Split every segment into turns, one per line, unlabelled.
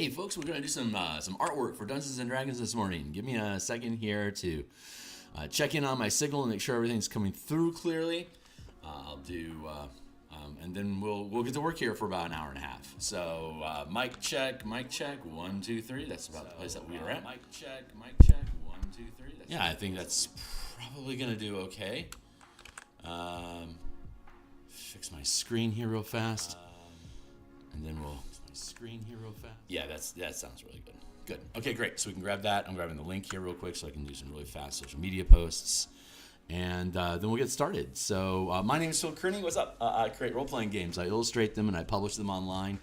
Hey folks, we're gonna do some artwork for Dungeons and Dragons this morning. Give me a second here to check in on my signal and make sure everything's coming through clearly. I'll do, and then we'll get to work here for about an hour and a half. So mic check, 1, 2, 3. That's about the place that we are at. Mic check, 1, 2, 3. Yeah, I think that's probably gonna do okay. Fix my screen here real fast, and then we'll. Yeah, that sounds really good. Good. Okay, great. So we can grab that. I'm grabbing the link here real quick so I can do some really fast social media posts. And then we'll get started. So my name is Phil Kearney. What's up? I create role-playing games. I illustrate them and I publish them online.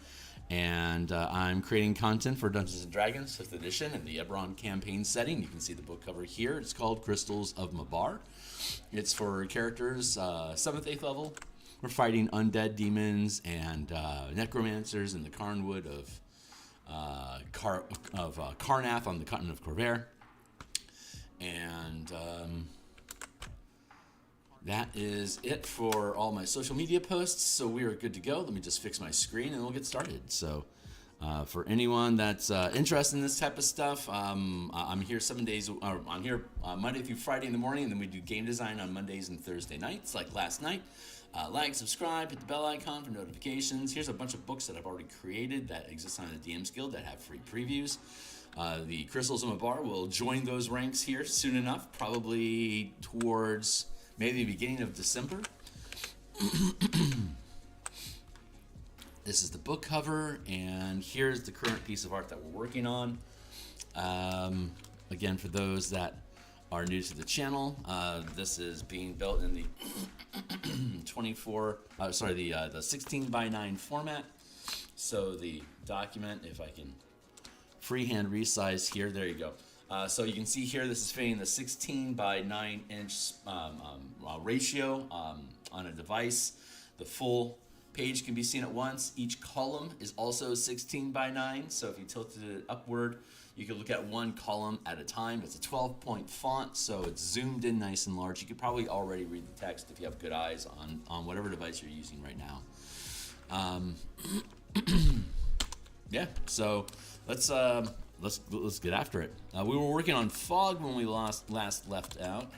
And I'm creating content for Dungeons & Dragons 5th edition in the Eberron campaign setting. You can see the book cover here. It's called Crystals of Mabar. It's for characters 7th, 8th level. We're fighting undead demons and necromancers in the Carnwood of Carnath on the continent of Corvair. And that is it for all my social media posts. So we are good to go. Let me just fix my screen and we'll get started. So for anyone that's interested in this type of stuff, I'm here 7 days. I'm here Monday through Friday in the morning, and then we do game design on Mondays and Thursday nights, like last night. Like, subscribe, hit the bell icon for notifications. Here's a bunch of books that I've already created that exist on the DMsGuild that have free previews. The Crystals of Mabar will join those ranks here soon enough, probably towards maybe the beginning of December. This is the book cover, and here's the current piece of art that we're working on. Again, for those that are new to the channel, this is being built in the the 16 by 9 format. So the document, if I can freehand resize here, there you go. So you can see here, this is fitting the 16 by 9 inch ratio on a device. The full page can be seen at once. Each column is also 16 by 9. So if you tilted it upward, you can look at one column at a time. It's a 12-point font, so it's zoomed in nice and large. You could probably already read the text if you have good eyes on whatever device you're using right now. Yeah, so let's get after it. We were working on fog when we last left out.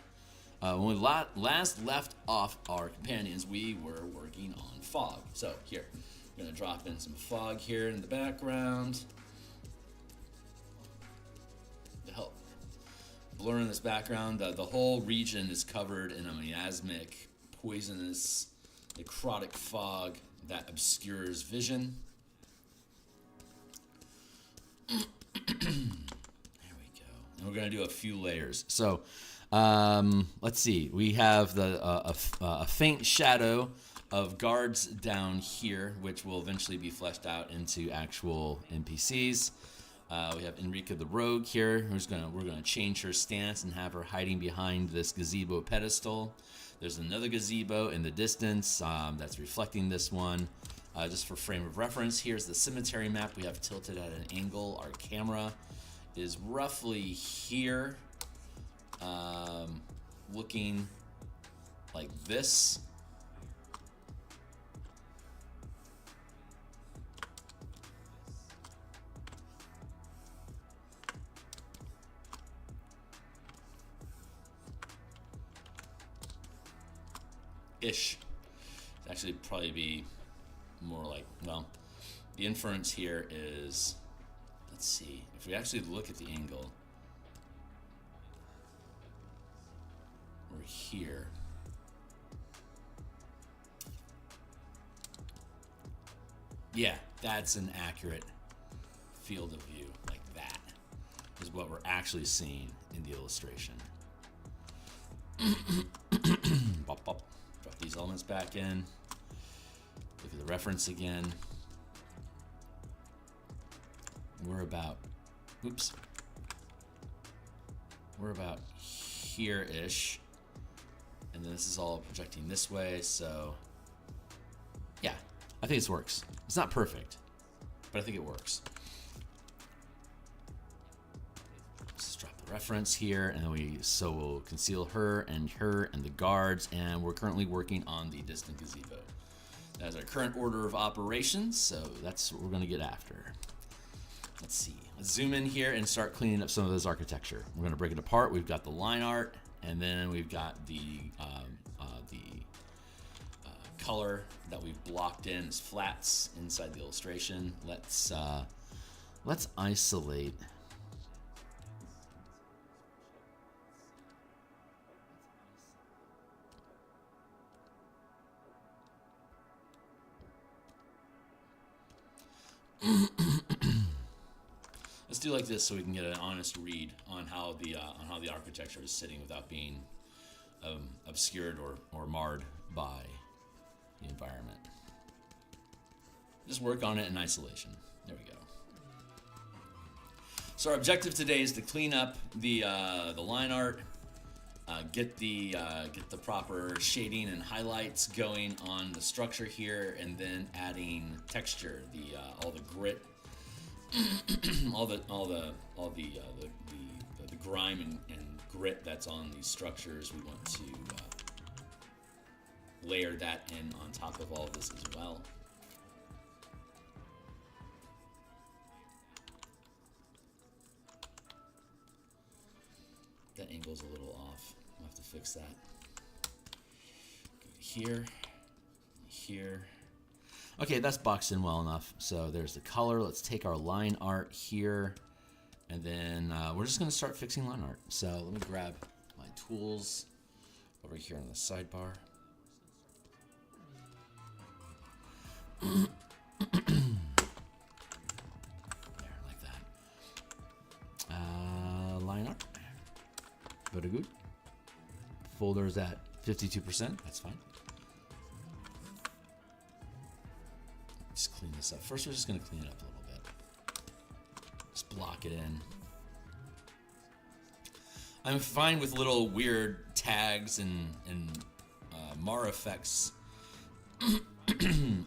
When we last left off our companions, we were working on fog. So here, I'm gonna drop in some fog here in the background to help blur in this background. The whole region is covered in a miasmic, poisonous, necrotic fog that obscures vision. There we go. And we're gonna do a few layers. So let's see. We have a faint shadow of guards down here, which will eventually be fleshed out into actual NPCs. We have Enrica the Rogue here, we're gonna change her stance and have her hiding behind this gazebo pedestal. There's another gazebo in the distance that's reflecting this one. Just for frame of reference, here's the cemetery map. We have tilted at an angle. Our camera is roughly here, looking like this. Ish. It'd actually probably be more like, well, the inference here is, let's see, if we actually look at the angle, we're here. Yeah, that's an accurate field of view. Like that is what we're actually seeing in the illustration. Bop, bop. Drop these elements back in. Look at the reference again. We're about here-ish. And then this is all projecting this way, so yeah, I think this works. It's not perfect, but I think it works. Let's just drop the reference here, and then we'll conceal her and the guards, and we're currently working on the distant gazebo. That's our current order of operations, so that's what we're going to get after. let's see. Let's zoom in here and start cleaning up some of this architecture. We're going to break it apart. We've got the line art, and then we've got the color that we've blocked in as flats inside the illustration. Let's isolate. Let's do like this so we can get an honest read on how the architecture is sitting without being obscured or marred by the environment. Just work on it in isolation. There we go. So our objective today is to clean up the line art, get the proper shading and highlights going on the structure here, and then adding texture, all the grit, all the grime and grit that's on these structures. We want to layer that in on top of all of this as well. That angle's a little off. We'll have to fix that. Go here, here. Okay, that's boxed in well enough. So there's the color. Let's take our line art here, and then we're just gonna start fixing line art. So let me grab my tools over here on the sidebar. There, like that. Line art. Very good. Folder's at 52%. That's fine. Just clean this up. First, we're just going to clean it up a little bit. Just block it in. I'm fine with little weird tags and mar effects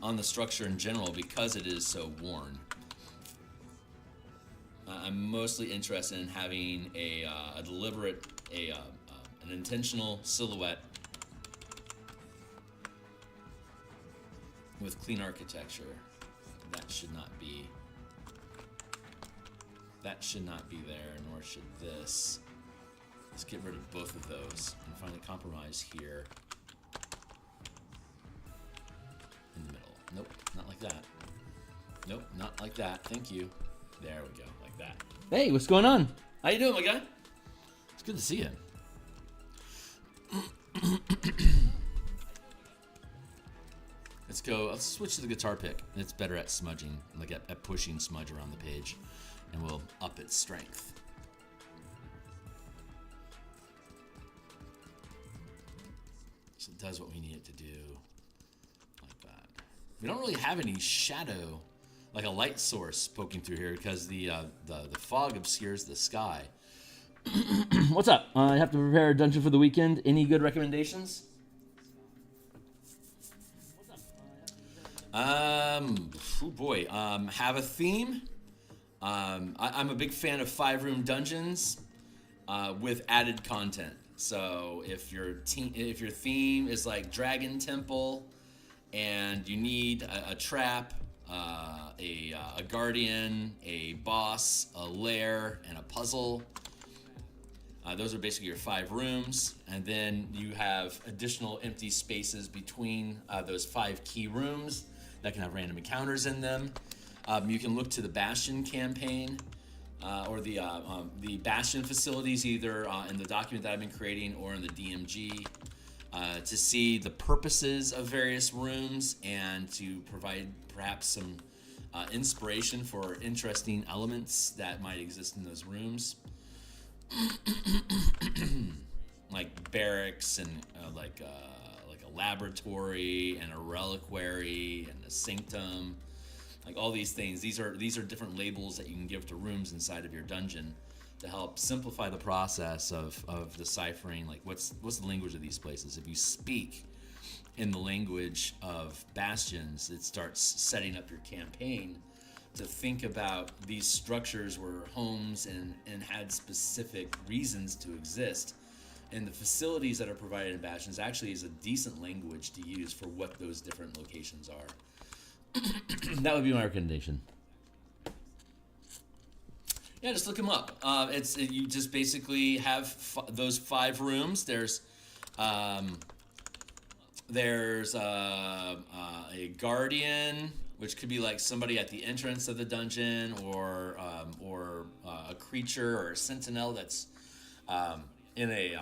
on the structure in general because it is so worn. I'm mostly interested in having a deliberate, an intentional silhouette with clean architecture. That should not be there, nor should this. Let's get rid of both of those and find a compromise here in the middle. Nope, not like that. Nope, not like that. Thank you. There we go, like that.
Hey, what's going on?
How you doing, my guy? It's good to see you. Let's go. Let's switch to the guitar pick. It's better at smudging, like at pushing smudge around the page, and we'll up its strength. So it does what we need it to do, like that. We don't really have any shadow, like a light source poking through here because the fog obscures the sky.
What's up? I have to prepare a dungeon for the weekend. Any good recommendations?
Oh boy. Have a theme. I'm a big fan of 5-room dungeons with added content. So if your theme is like Dragon Temple, and you need a trap, a guardian, a boss, a lair, and a puzzle. Those are basically your 5 rooms, and then you have additional empty spaces between those 5 key rooms that can have random encounters in them. You can look to the Bastion campaign or the Bastion facilities, either in the document that I've been creating or in the DMG, to see the purposes of various rooms and to provide perhaps some inspiration for interesting elements that might exist in those rooms. Like barracks and like a laboratory and a reliquary and a sanctum, like all these things. These are different labels that you can give to rooms inside of your dungeon to help simplify the process of deciphering, like what's the language of these places. If you speak in the language of Bastions, it starts setting up your campaign to think about these structures were homes and had specific reasons to exist. And the facilities that are provided in Bastions actually is a decent language to use for what those different locations are.
That would be my recommendation.
Yeah, just look them up. You just basically have those 5 rooms. There's a guardian, which could be like somebody at the entrance of the dungeon, or a creature or a sentinel that's in a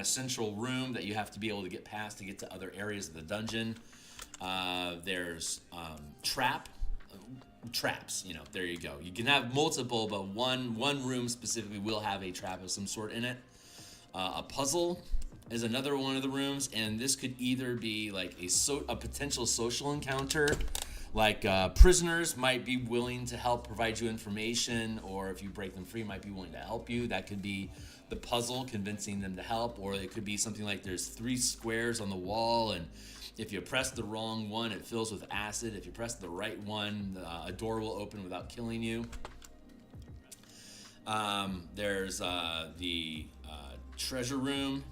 central room that you have to be able to get past to get to other areas of the dungeon. There's traps. There you go. You can have multiple, but one room specifically will have a trap of some sort in it. A puzzle is another one of the rooms, and this could either be like a potential social encounter, like prisoners might be willing to help provide you information, or if you break them free, might be willing to help you. That could be the puzzle, convincing them to help, or it could be something like there's 3 squares on the wall, and if you press the wrong one, it fills with acid. If you press the right one, a door will open without killing you. There's the treasure room,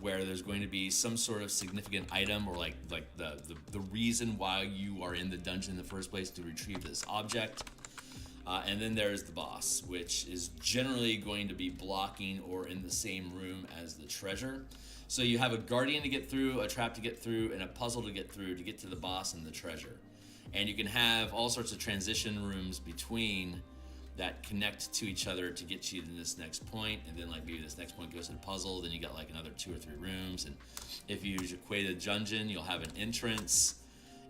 where there's going to be some sort of significant item, or like the reason why you are in the dungeon in the first place, to retrieve this object. And then there's the boss, which is generally going to be blocking or in the same room as the treasure. So you have a guardian to get through, a trap to get through, and a puzzle to get through to get to the boss and the treasure. And you can have all sorts of transition rooms between that connect to each other to get you to this next point, and then like maybe this next point goes to the puzzle, then you got like another 2 or 3 rooms. And if you equate a dungeon, you'll have an entrance,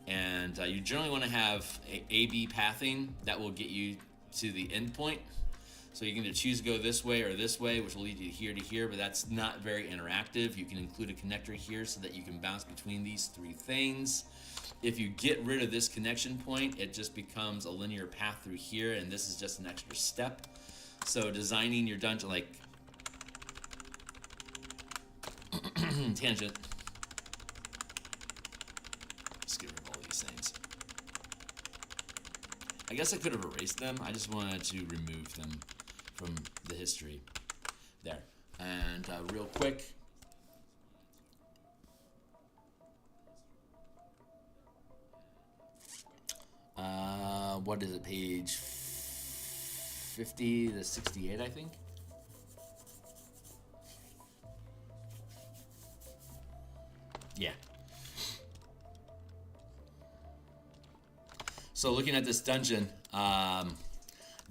and you generally want to have A-B pathing that will get you to the end point. So you can either choose to go this way or this way, which will lead you to here, but that's not very interactive. You can include a connector here so that you can bounce between these 3 things. If you get rid of this connection point, it just becomes a linear path through here, and this is just an extra step. So designing your dungeon, like tangent. Let's get rid of all these things. I guess I could have erased them. I just wanted to remove them from the history there. And real quick, what is it, page 50 to 68, I think? Yeah. So looking at this dungeon,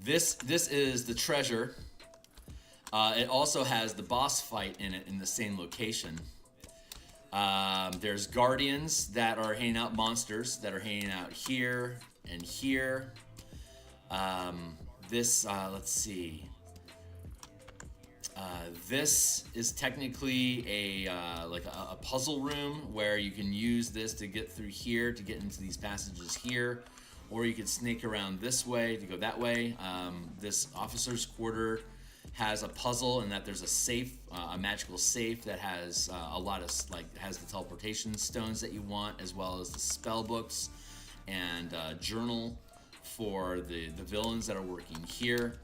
this is the treasure. It also has the boss fight in it in the same location. There's guardians that are hanging out, monsters that are hanging out here and here. Let's see. This is technically a puzzle room where you can use this to get through here to get into these passages here, or you could snake around this way to go that way. This officer's quarter has a puzzle in that there's a safe, a magical safe that has a lot of has the teleportation stones that you want, as well as the spell books and journal for the villains that are working here.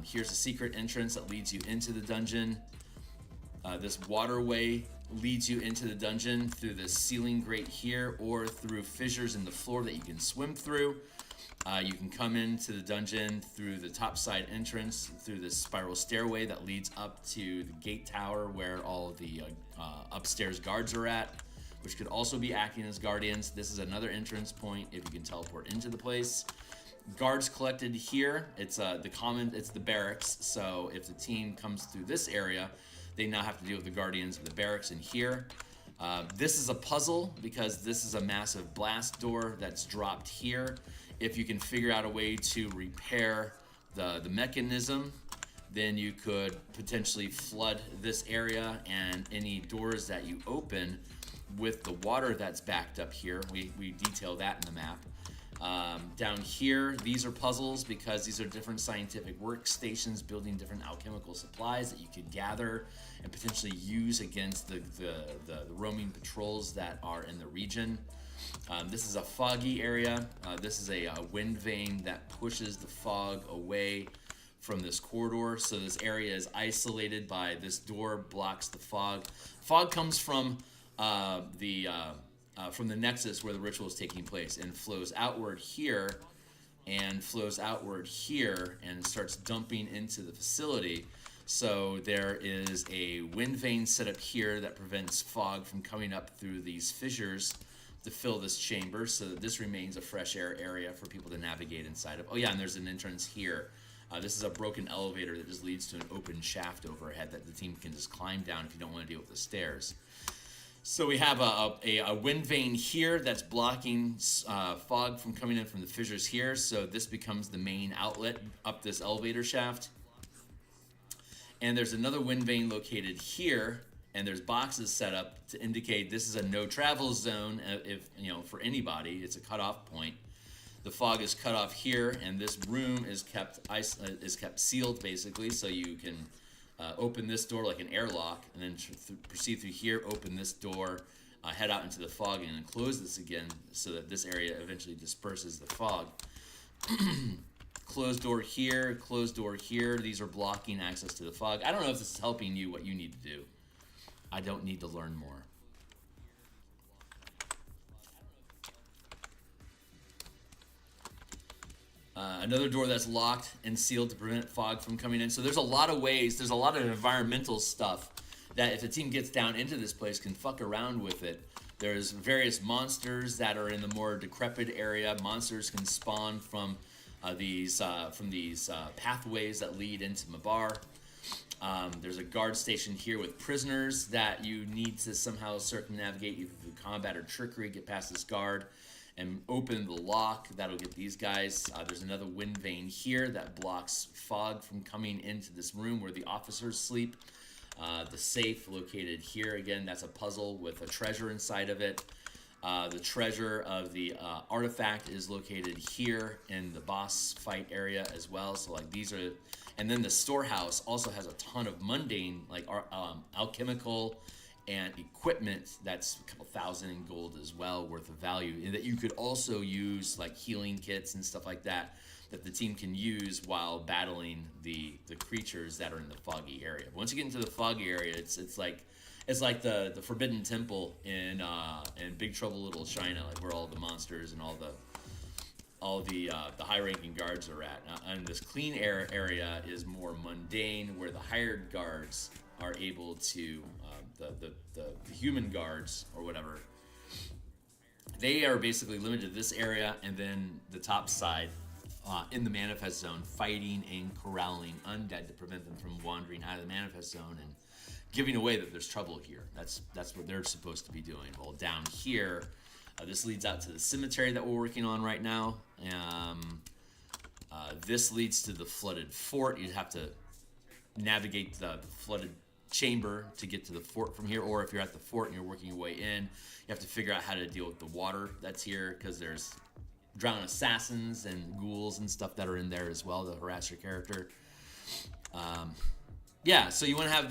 Here's a secret entrance that leads you into the dungeon. This waterway leads you into the dungeon through the ceiling grate here, or through fissures in the floor that you can swim through. You can come into the dungeon through the top side entrance, through this spiral stairway that leads up to the gate tower where all of the upstairs guards are at, which could also be acting as guardians. This is another entrance point if you can teleport into the place. Guards collected here. It's the barracks. So if the team comes through this area, they now have to deal with the guardians of the barracks in here. This is a puzzle because this is a massive blast door that's dropped here. If you can figure out a way to repair the mechanism, then you could potentially flood this area, and any doors that you open with the water that's backed up here, we detail that in the map. Down here, these are puzzles because these are different scientific workstations building different alchemical supplies that you could gather and potentially use against the roaming patrols that are in the region. This is a foggy area. This is a wind vane that pushes the fog away from this corridor. So this area is isolated by this door, blocks the fog. Fog comes from the nexus where the ritual is taking place and flows outward here and flows outward here and starts dumping into the facility. So there is a wind vane set up here that prevents fog from coming up through these fissures to fill this chamber, so that this remains a fresh air area for people to navigate inside of. Oh yeah, and there's an entrance here. This is a broken elevator that just leads to an open shaft overhead that the team can just climb down if you don't want to deal with the stairs. So we have a wind vane here that's blocking fog from coming in from the fissures here. So this becomes the main outlet up this elevator shaft. And there's another wind vane located here, and there's boxes set up to indicate this is a no travel zone. If for anybody, it's a cutoff point. The fog is cut off here, and this room is kept sealed basically, so you can open this door like an airlock, and then proceed through here, open this door, head out into the fog, and then close this again so that this area eventually disperses the fog. Closed door here, closed door here. These are blocking access to the fog. I don't know if this is helping you what you need to do. I don't need to learn more. Another door that's locked and sealed to prevent fog from coming in. So there's a lot of ways, there's a lot of environmental stuff that if the team gets down into this place can fuck around with it. There's various monsters that are in the more decrepit area. Monsters can spawn from these pathways that lead into Mabar. There's a guard station here with prisoners that you need to somehow circumnavigate either through combat or trickery, get past this guard and open the lock. That'll get these guys. There's another wind vane here that blocks fog from coming into this room where the officers sleep. The safe located here, again, that's a puzzle with a treasure inside of it. The treasure of the artifact is located here in the boss fight area as well. So like these are, and then the storehouse also has a ton of mundane, like alchemical and equipment that's a couple thousand in gold as well, worth of value, and that you could also use like healing kits and stuff like that that the team can use while battling the creatures that are in the foggy area. But once you get into the foggy area, it's like the Forbidden Temple in Big Trouble Little China, like where all the monsters and all the high-ranking guards are at. And this clean air area is more mundane, where the hired guards are able to the human guards or whatever. They are basically limited to this area and then the top side in the manifest zone, fighting and corralling undead to prevent them from wandering out of the manifest zone and giving away that there's trouble here. That's what they're supposed to be doing. Well, down here, this leads out to the cemetery that we're working on right now. This leads to the flooded fort. You'd have to navigate the flooded chamber to get to the fort from here, or if you're at the fort and you're working your way in, you have to figure out how to deal with the water that's here, because there's drowned assassins and ghouls and stuff that are in there as well to harass your character. Yeah, so you want to have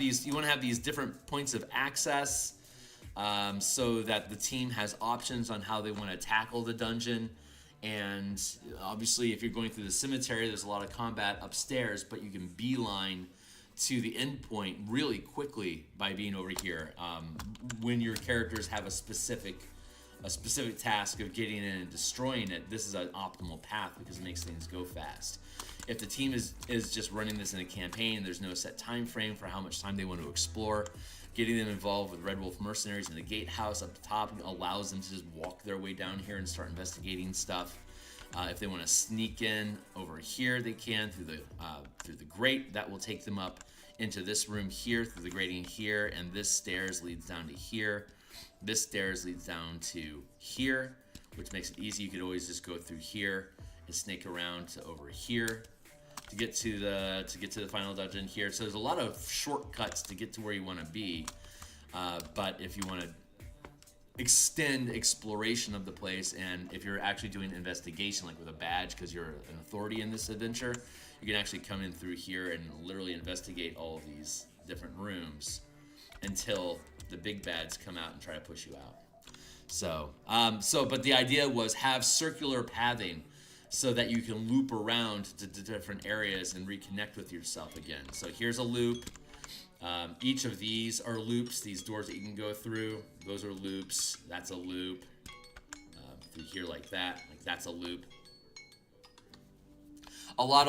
these different points of access, so that the team has options on how they want to tackle the dungeon. And obviously, if you're going through the cemetery, there's a lot of combat upstairs, but you can beeline to the end point really quickly by being over here. When your characters have a specific task of getting in and destroying it, this is an optimal path because it makes things go fast. If the team is just running this in a campaign, there's no set time frame for how much time they want to explore. Getting them involved with Red Wolf mercenaries in the gatehouse up the top allows them to just walk their way down here and start investigating stuff. If they want to sneak in over here, they can through the grate. That will take them up into this room here through the grating here, and this stairs leads down to here. This stairs leads down to here, which makes it easy. You could always just go through here and snake around to over here to get to the final dungeon here. So there's a lot of shortcuts to get to where you want to be. But if you want to extend exploration of the place, and if you're actually doing investigation, like with a badge, because you're an authority in this adventure, you can actually come in through here and literally investigate all of these different rooms until the big bads come out and try to push you out. But the idea was have circular pathing so that you can loop around to different areas and reconnect with yourself again. So here's a loop. Each of these are loops. These doors that you can go through, those are loops. That's a loop. Through here like that, that's a loop. a lot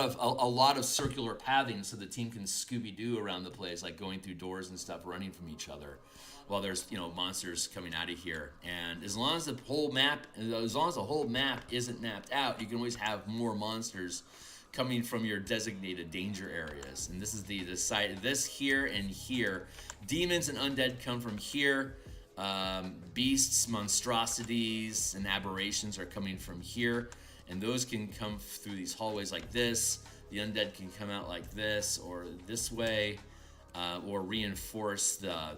of circular pathing so the team can Scooby-Doo around the place, like going through doors and stuff, running from each other, while there's monsters coming out of here. And as long as the whole map isn't mapped out, you can always have more monsters coming from your designated danger areas. And this is the site. This here and here, demons and undead come from here. Beasts, monstrosities, and aberrations are coming from here. And those can come through these hallways like this. The undead can come out like this or this way, or reinforce the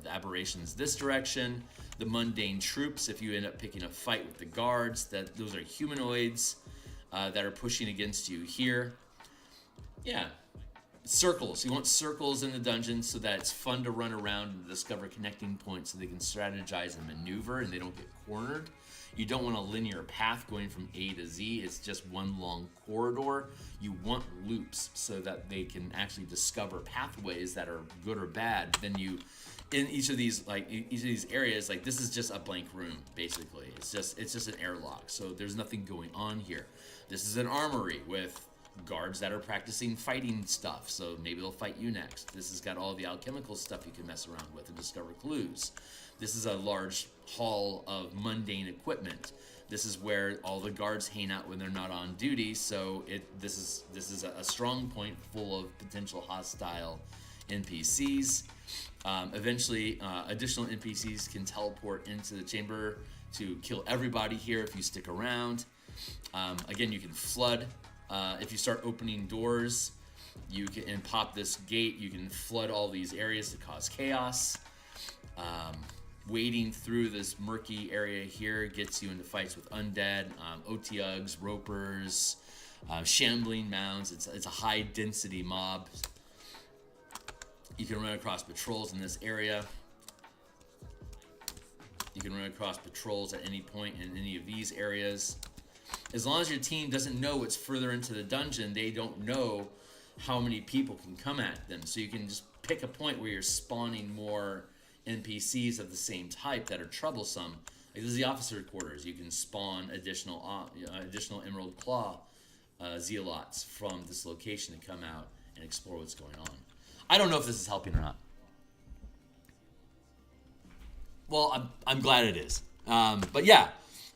aberrations this direction. The mundane troops, if you end up picking a fight with the guards, those are humanoids that are pushing against you here. Yeah. Circles. You want circles in the dungeon so that it's fun to run around and discover connecting points so they can strategize and maneuver and they don't get cornered. You don't want a linear path going from A to Z. It's just one long corridor. You want loops so that they can actually discover pathways that are good or bad. Then in each of these areas, like this is just a blank room, basically. It's just an airlock. So there's nothing going on here. This is an armory with guards that are practicing fighting stuff, so maybe they'll fight you next. This has got all the alchemical stuff you can mess around with and discover clues. This is a large hall of mundane equipment. This is where all the guards hang out when they're not on duty, so this is a strong point full of potential hostile NPCs. Eventually, additional NPCs can teleport into the chamber to kill everybody here if you stick around. Again, you can flood. If you start opening doors, you can and pop this gate, you can flood all these areas to cause chaos. Wading through this murky area here gets you into fights with undead, OTUGs, ropers, shambling mounds. It's a high density mob. You can run across patrols in this area. You can run across patrols at any point in any of these areas. As long as your team doesn't know what's further into the dungeon, they don't know how many people can come at them. So you can just pick a point where you're spawning more NPCs of the same type that are troublesome. Like this is the officer quarters. You can spawn additional Emerald Claw zealots from this location to come out and explore what's going on. I don't know if this is helping or not. Well, I'm glad it is. But yeah.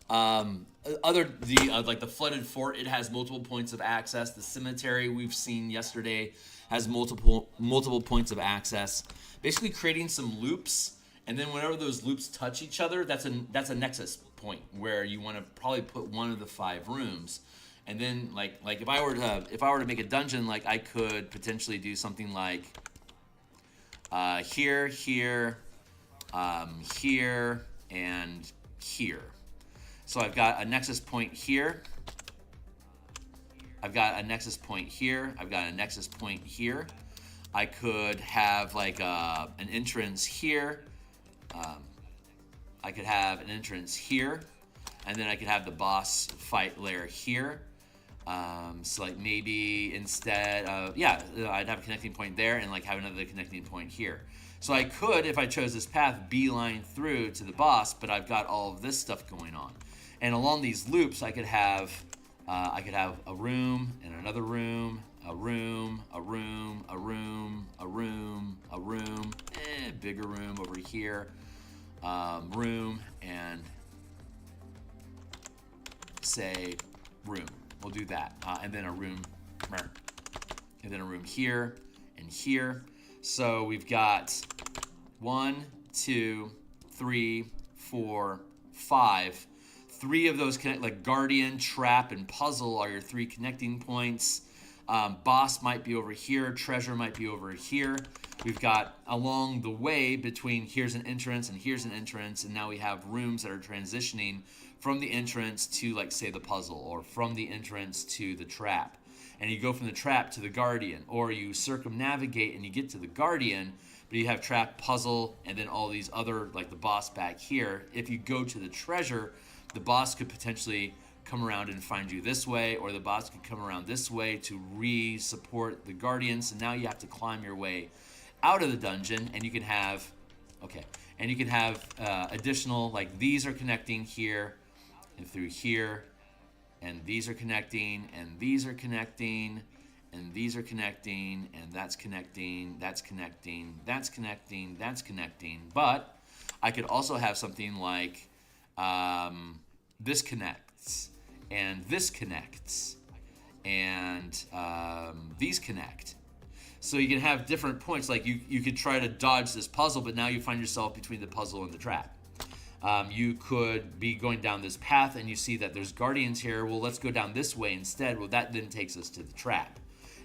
Like the flooded fort, it has multiple points of access. The cemetery we've seen yesterday has multiple points of access. Basically creating some loops, and then whenever those loops touch each other, that's a nexus point where you want to probably put one of the 5 rooms. And then like if I were to make a dungeon, like I could potentially do something like here, here, and here. So I've got a nexus point here. I've got a nexus point here. I've got a nexus point here. I could have like an entrance here. I could have an entrance here, and then I could have the boss fight layer here. So like maybe instead of, I'd have a connecting point there and like have another connecting point here. So I could, if I chose this path, beeline through to the boss, but I've got all of this stuff going on. And along these loops, I could have a room and another room, a room, a room, a room, a room, a room, bigger room over here, room, and say room. We'll do that, and then a room, and then a room here and here. So we've got 1, 2, 3, 4, 5. 3 of those connect, like Guardian, Trap, and Puzzle are your 3 connecting points. Boss might be over here. Treasure might be over here. We've got along the way between here's an entrance and here's an entrance, and now we have rooms that are transitioning from the entrance to, like, say, the puzzle, or from the entrance to the trap. And you go from the trap to the Guardian, or you circumnavigate and you get to the Guardian, but you have trap, puzzle, and then all these other, like the boss back here. If you go to the treasure, the boss could potentially come around and find you this way, or the boss could come around this way to re-support the Guardians. So now you have to climb your way out of the dungeon, and you can have, additional, like these are connecting here and through here and these are connecting, and these are connecting, and these are connecting, and that's connecting, that's connecting, that's connecting, that's connecting. But I could also have something like this connects, and this connects, and these connect. So you can have different points. Like you could try to dodge this puzzle, but now you find yourself between the puzzle and the trap. You could be going down this path and you see that there's guardians here. Well, let's go down this way instead. Well, that then takes us to the trap.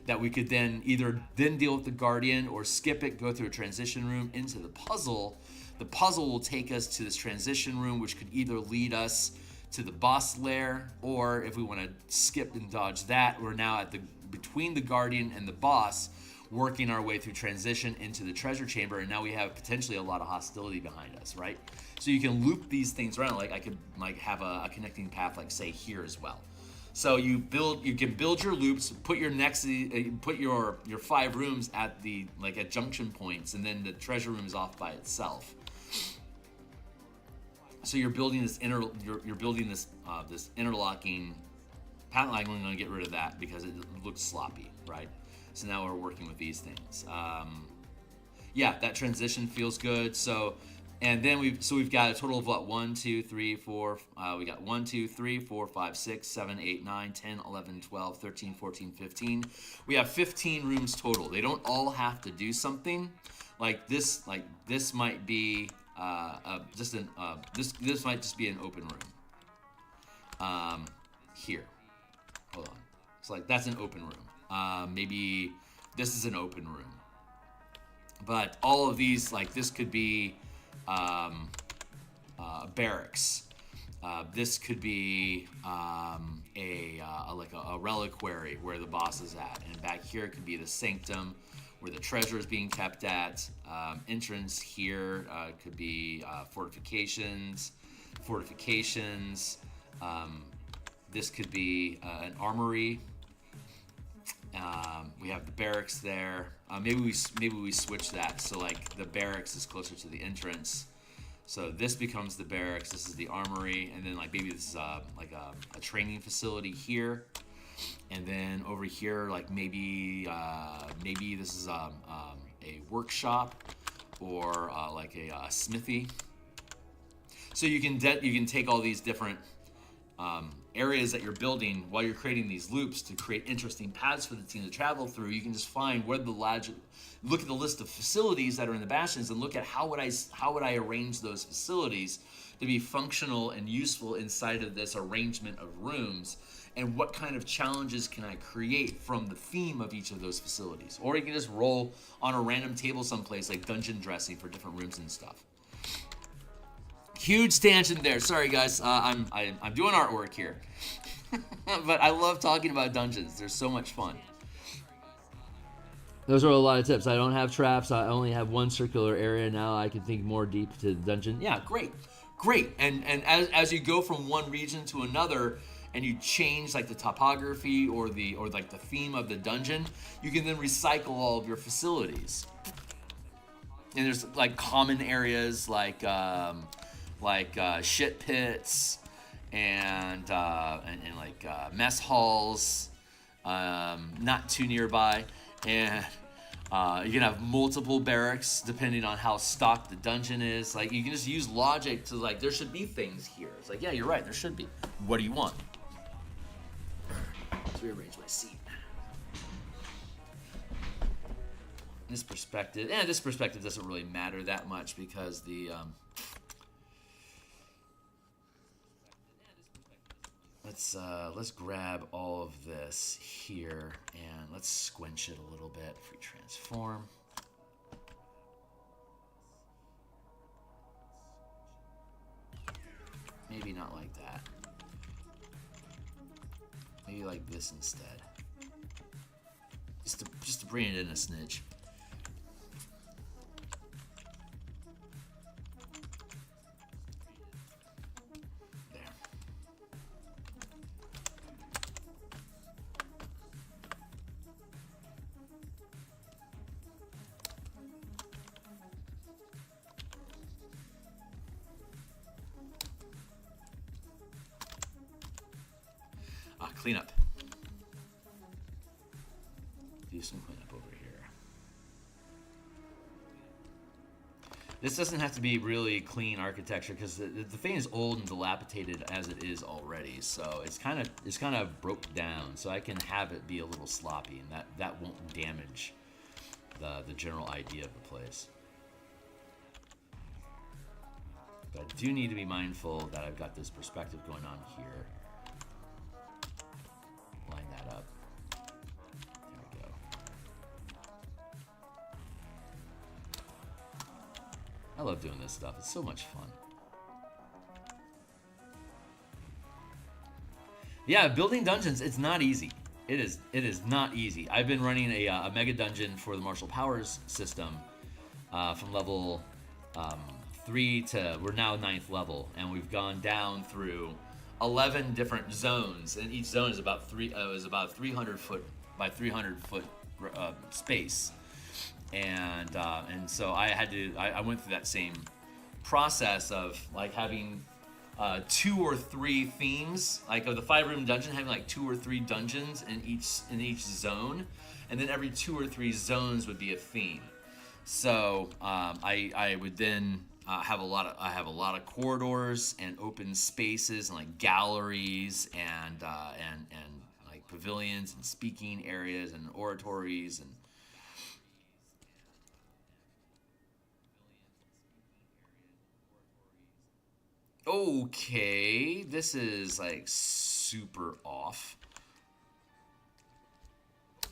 That we could then either then deal with the guardian or skip it, go through a transition room into the puzzle. The puzzle will take us to this transition room, which could either lead us to the boss lair, or if we want to skip and dodge that, we're now at between the guardian and the boss, working our way through transition into the treasure chamber, and now we have potentially a lot of hostility behind us, right? So you can loop these things around. Like I could have a connecting path, like say here as well. So you can build your loops, put your your 5 rooms at at junction points, and then the treasure room is off by itself. So you're building this this interlocking pattern. I'm going to get rid of that because it looks sloppy, right? So now we're working with these things. Yeah, that transition feels good. So, and then we've got a total of what? 1, 2, 3, 4. We got 1, 2, 3, 4, 5, 6, 7, 8, 9, 10, 11, 12, 13, 14, 15. We have 15 rooms total. They don't all have to do something. Like this might be this might just be an open room. Here. Hold on. It's like that's an open room. Maybe this is an open room. But all of these, like this could be barracks. This could be a reliquary where the boss is at, and back here it could be the sanctum where the treasure is being kept at. Entrance here could be fortifications. This could be an armory. We have the barracks there. Maybe we switch that so like the barracks is closer to the entrance. So this becomes the barracks. This is the armory, and then like maybe this is a training facility here, and then over here like maybe this is a workshop or like a smithy. So you can take all these different areas that you're building while you're creating these loops to create interesting paths for the team to travel through. You can just find where look at the list of facilities that are in the bastions and look at how would I arrange those facilities to be functional and useful inside of this arrangement of rooms, and what kind of challenges can I create from the theme of each of those facilities. Or you can just roll on a random table someplace like dungeon dressing for different rooms and stuff. Huge tangent there. Sorry, guys. I'm doing artwork here, but I love talking about dungeons. They're so much fun.
Those are a lot of tips. I don't have traps. I only have one circular area now. I can think more deep to the dungeon.
Yeah, great. And as you go from one region to another, and you change like the topography or the theme of the dungeon, you can then recycle all of your facilities. And there's like common areas like shit pits and mess halls, not too nearby, and you can have multiple barracks depending on how stocked the dungeon is. Like you can just use logic to like there should be things here. It's like, yeah, you're right, there should be. What do you want? Let's rearrange my seat. This perspective doesn't really matter that much because the let's grab all of this here and let's squinch it a little bit if we transform. Maybe not like that. Maybe like this instead. Just to bring it in a smidge. cleanup. Do some cleanup over here. This doesn't have to be really clean architecture because the thing is old and dilapidated as it is already. So it's kind of broke down. So I can have it be a little sloppy, and that won't damage the general idea of the place. But I do need to be mindful that I've got this perspective going on here. Line that up. There we go. I love doing this stuff. It's so much fun. Yeah, building dungeons, it's not easy. It is not easy. I've been running a mega dungeon for the martial powers system from level 3 to, we're now 9th level, and we've gone down through 11 different zones, and each zone is about 300 foot by 300 foot space, and so I went through that same process of like having 2 or 3 themes, like of the 5-room dungeon, having like 2 or 3 dungeons in each zone, and then every 2 or 3 zones would be a theme. So I would then have a lot of corridors and open spaces and like galleries and like pavilions and speaking areas and oratories and okay, this is like super off.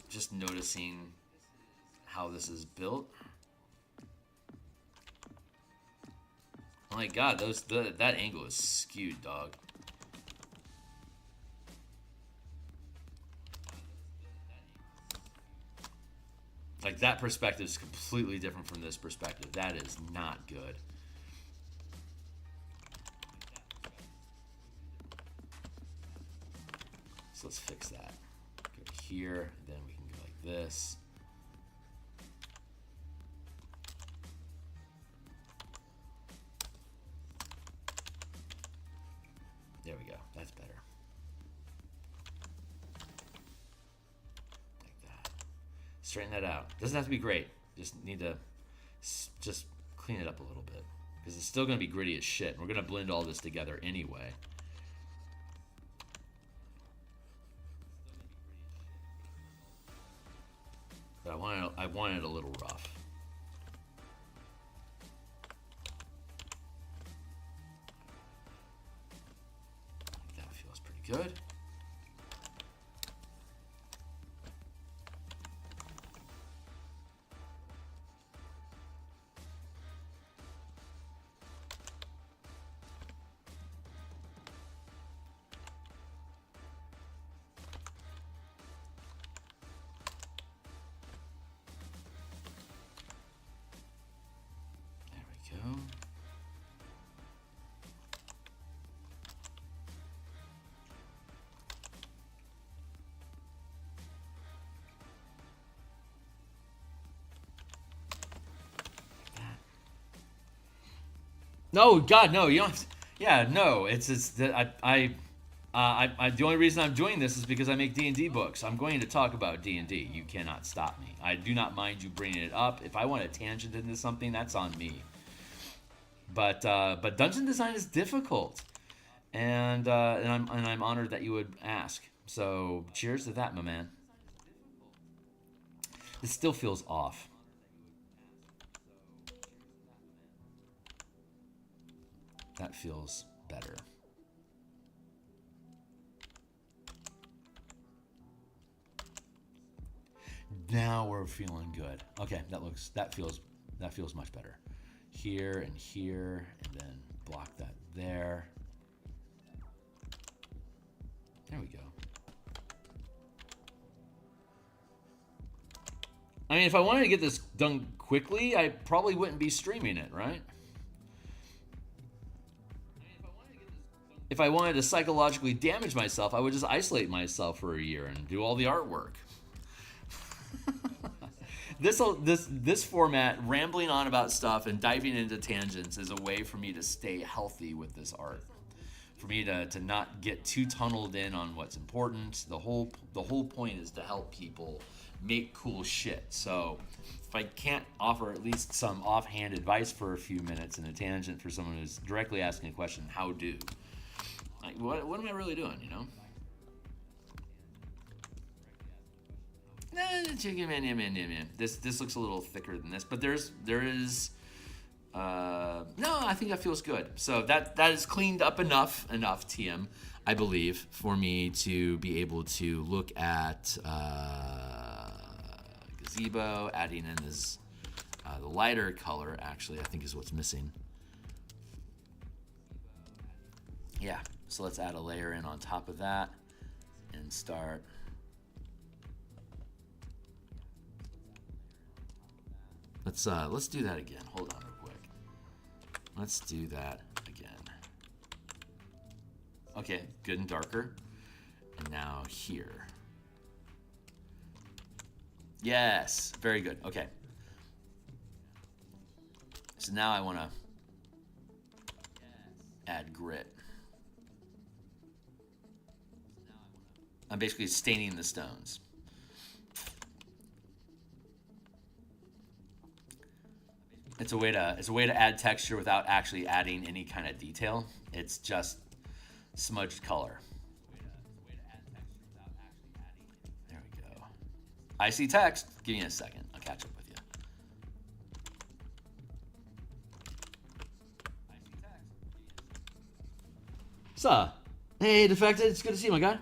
Just noticing how this is built. Oh my god, that angle is skewed, dog. Like that perspective is completely different from this perspective. That is not good. So let's fix that. Go here, then we can go like this. There we go. That's better. Like that. Straighten that out. Doesn't have to be great. Just need to just clean it up a little bit. Because it's still going to be gritty as shit. And we're going to blend all this together anyway. But I want it a little rough. That feels pretty good. No, God, no. You don't. Have to, yeah, no. It's that the only reason I'm doing this is because I make D&D books. I'm going to talk about D&D. You cannot stop me. I do not mind you bringing it up. If I want to tangent into something, that's on me. But dungeon design is difficult, and I'm honored that you would ask. So cheers to that, my man. It still feels off. That feels better. Now we're feeling good. Okay, that feels much better. Here and here, and then block that there. There we go. I mean, if I wanted to get this done quickly, I probably wouldn't be streaming it, right? If I wanted to psychologically damage myself, I would just isolate myself for a year and do all the artwork. This format, rambling on about stuff and diving into tangents, is a way for me to stay healthy with this art. for me to not get too tunneled in on what's important. The whole point is to help people make cool shit. So if I can't offer at least some offhand advice for a few minutes in a tangent for someone who's directly asking a question, how do? Like, what am I really doing, you know? Man. This looks a little thicker than this, but there is. No, I think that feels good. So that is cleaned up enough, TM, I believe, for me to be able to look at gazebo, adding in this the lighter color. Actually, I think is what's missing. Yeah. So let's add a layer in on top of that and start. Let's do that again. Hold on real quick. Let's do that again. Okay, good and darker. And now here. Yes, very good. Okay. So now I want to add grit. I'm basically staining the stones. It's a way to add texture without actually adding any kind of detail. It's just smudged color. There we go. I see text. Give me a second. I'll catch up with you.
So, hey, Defected. It's good to see you, my guy.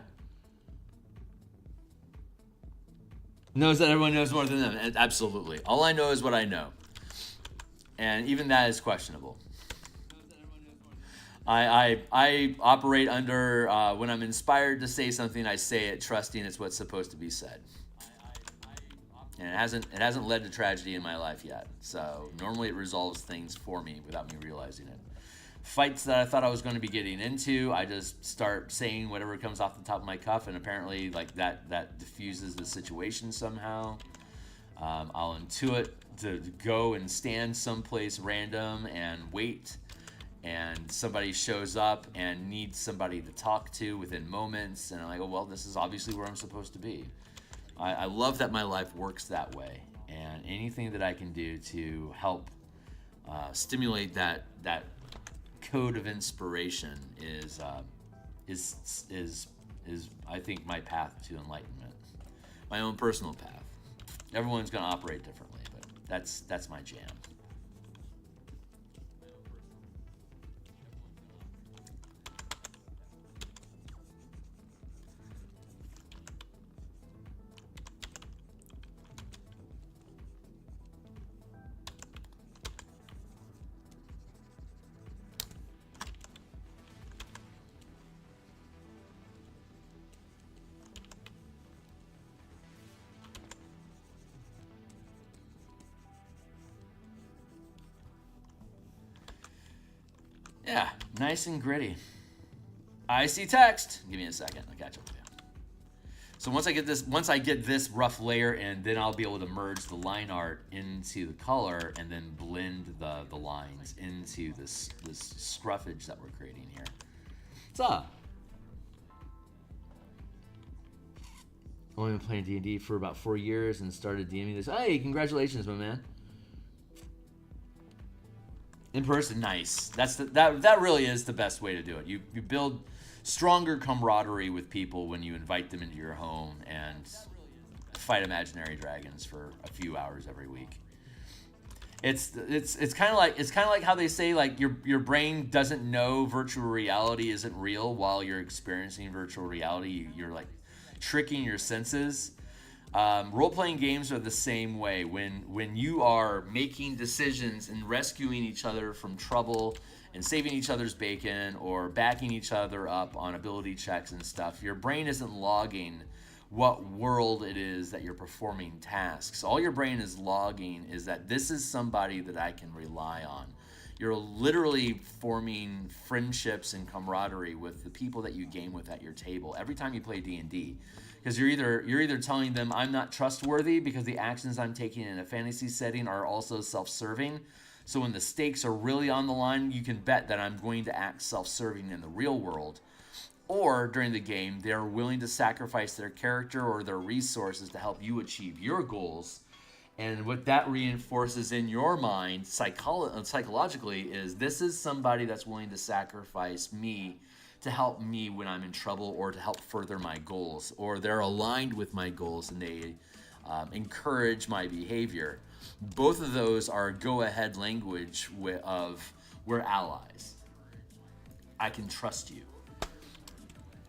Knows that everyone knows more than them. Absolutely. All I know is what I know. And even that is questionable. I operate under, when I'm inspired to say something, I say it, trusting it's what's supposed to be said. And it hasn't led to tragedy in my life yet. So normally it resolves things for me without me realizing it. Fights that I thought I was going to be getting into, I just start saying whatever comes off the top of my cuff, and apparently like that diffuses the situation somehow. I'll intuit to go and stand someplace random and wait, and somebody shows up and needs somebody to talk to within moments, and I'm like, oh well, this is obviously where I'm supposed to be. I love that my life works that way, and anything that I can do to help stimulate that code of inspiration is I think my path to enlightenment, my own personal path. Everyone's going to operate differently, but that's my jam. Yeah, nice and gritty. I see text. Give me a second. I'll catch up with you. So once I get this rough layer in, then I'll be able to merge the line art into the color and then blend the lines into this scruffage that we're creating here. What's up? Only been playing D&D for about 4 years and started DMing this. Hey, congratulations, my man.
In person, nice. That really is the best way to do it. You build stronger camaraderie with people when you invite them into your home and fight imaginary dragons for a few hours every week. It's kind of like how they say like your brain doesn't know virtual reality isn't real while you're experiencing virtual reality. You're like tricking your senses. Role-playing games are the same way. When you are making decisions and rescuing each other from trouble and saving each other's bacon or backing each other up on ability checks and stuff, your brain isn't logging what world it is that you're performing tasks. All your brain is logging is that this is somebody that I can rely on. You're literally forming friendships and camaraderie with the people that you game with at your table every time you play D&D. Because you're either telling them I'm not trustworthy because the actions I'm taking in a fantasy setting are also self-serving.
So when the stakes are really on the line, you can bet that I'm going to act self-serving in the real world. Or during the game, they're willing to sacrifice their character or their resources to help you achieve your goals. And what that reinforces in your mind psychologically is this is somebody that's willing to sacrifice me to help me when I'm in trouble or to help further my goals. Or they're aligned with my goals and they encourage my behavior. Both of those are go-ahead language of we're allies. I can trust you.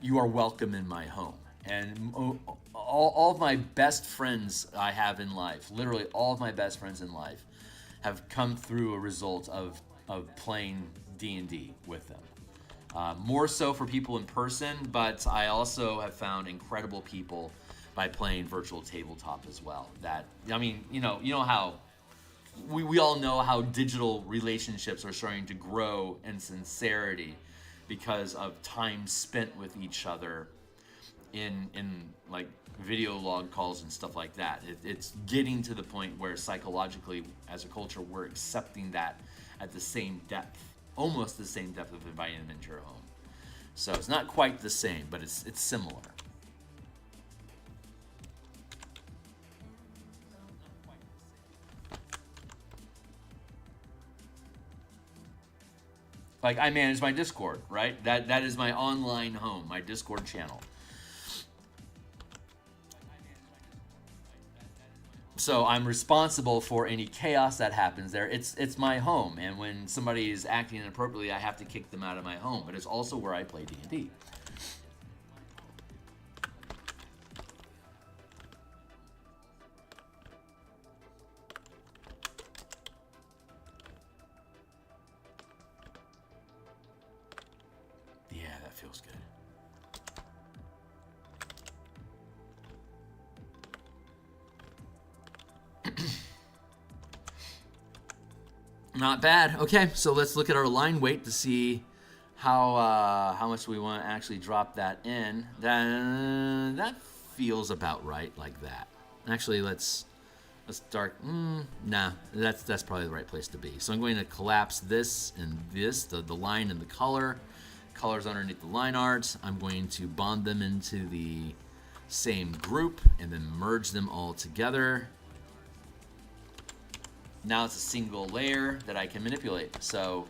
You are welcome in my home. And all of my best friends I have in life, literally all of my best friends in life, have come through a result of playing D&D with them. More so for people in person, but I also have found incredible people by playing virtual tabletop as well. That, I mean, you know how we all know how digital relationships are starting to grow in sincerity because of time spent with each other in like video log calls and stuff like that. It's getting to the point where psychologically, as a culture, we're accepting that at the same depth, almost the same depth of inviting them into your home. So it's not quite the same, but it's similar. Like, I manage my Discord, right? That is my online home, my Discord channel. So I'm responsible for any chaos that happens there. It's my home, and when somebody is acting inappropriately, I have to kick them out of my home. But it's also where I play D&D. Yeah, that feels good. Not bad. Okay, so let's look at our line weight to see how much we want to actually drop that in. That feels about right, like that. Actually, let's dark. Nah, that's probably the right place to be. So I'm going to collapse this and this, the line and the colors underneath the line art. I'm going to bond them into the same group and then merge them all together. Now it's a single layer that I can manipulate. So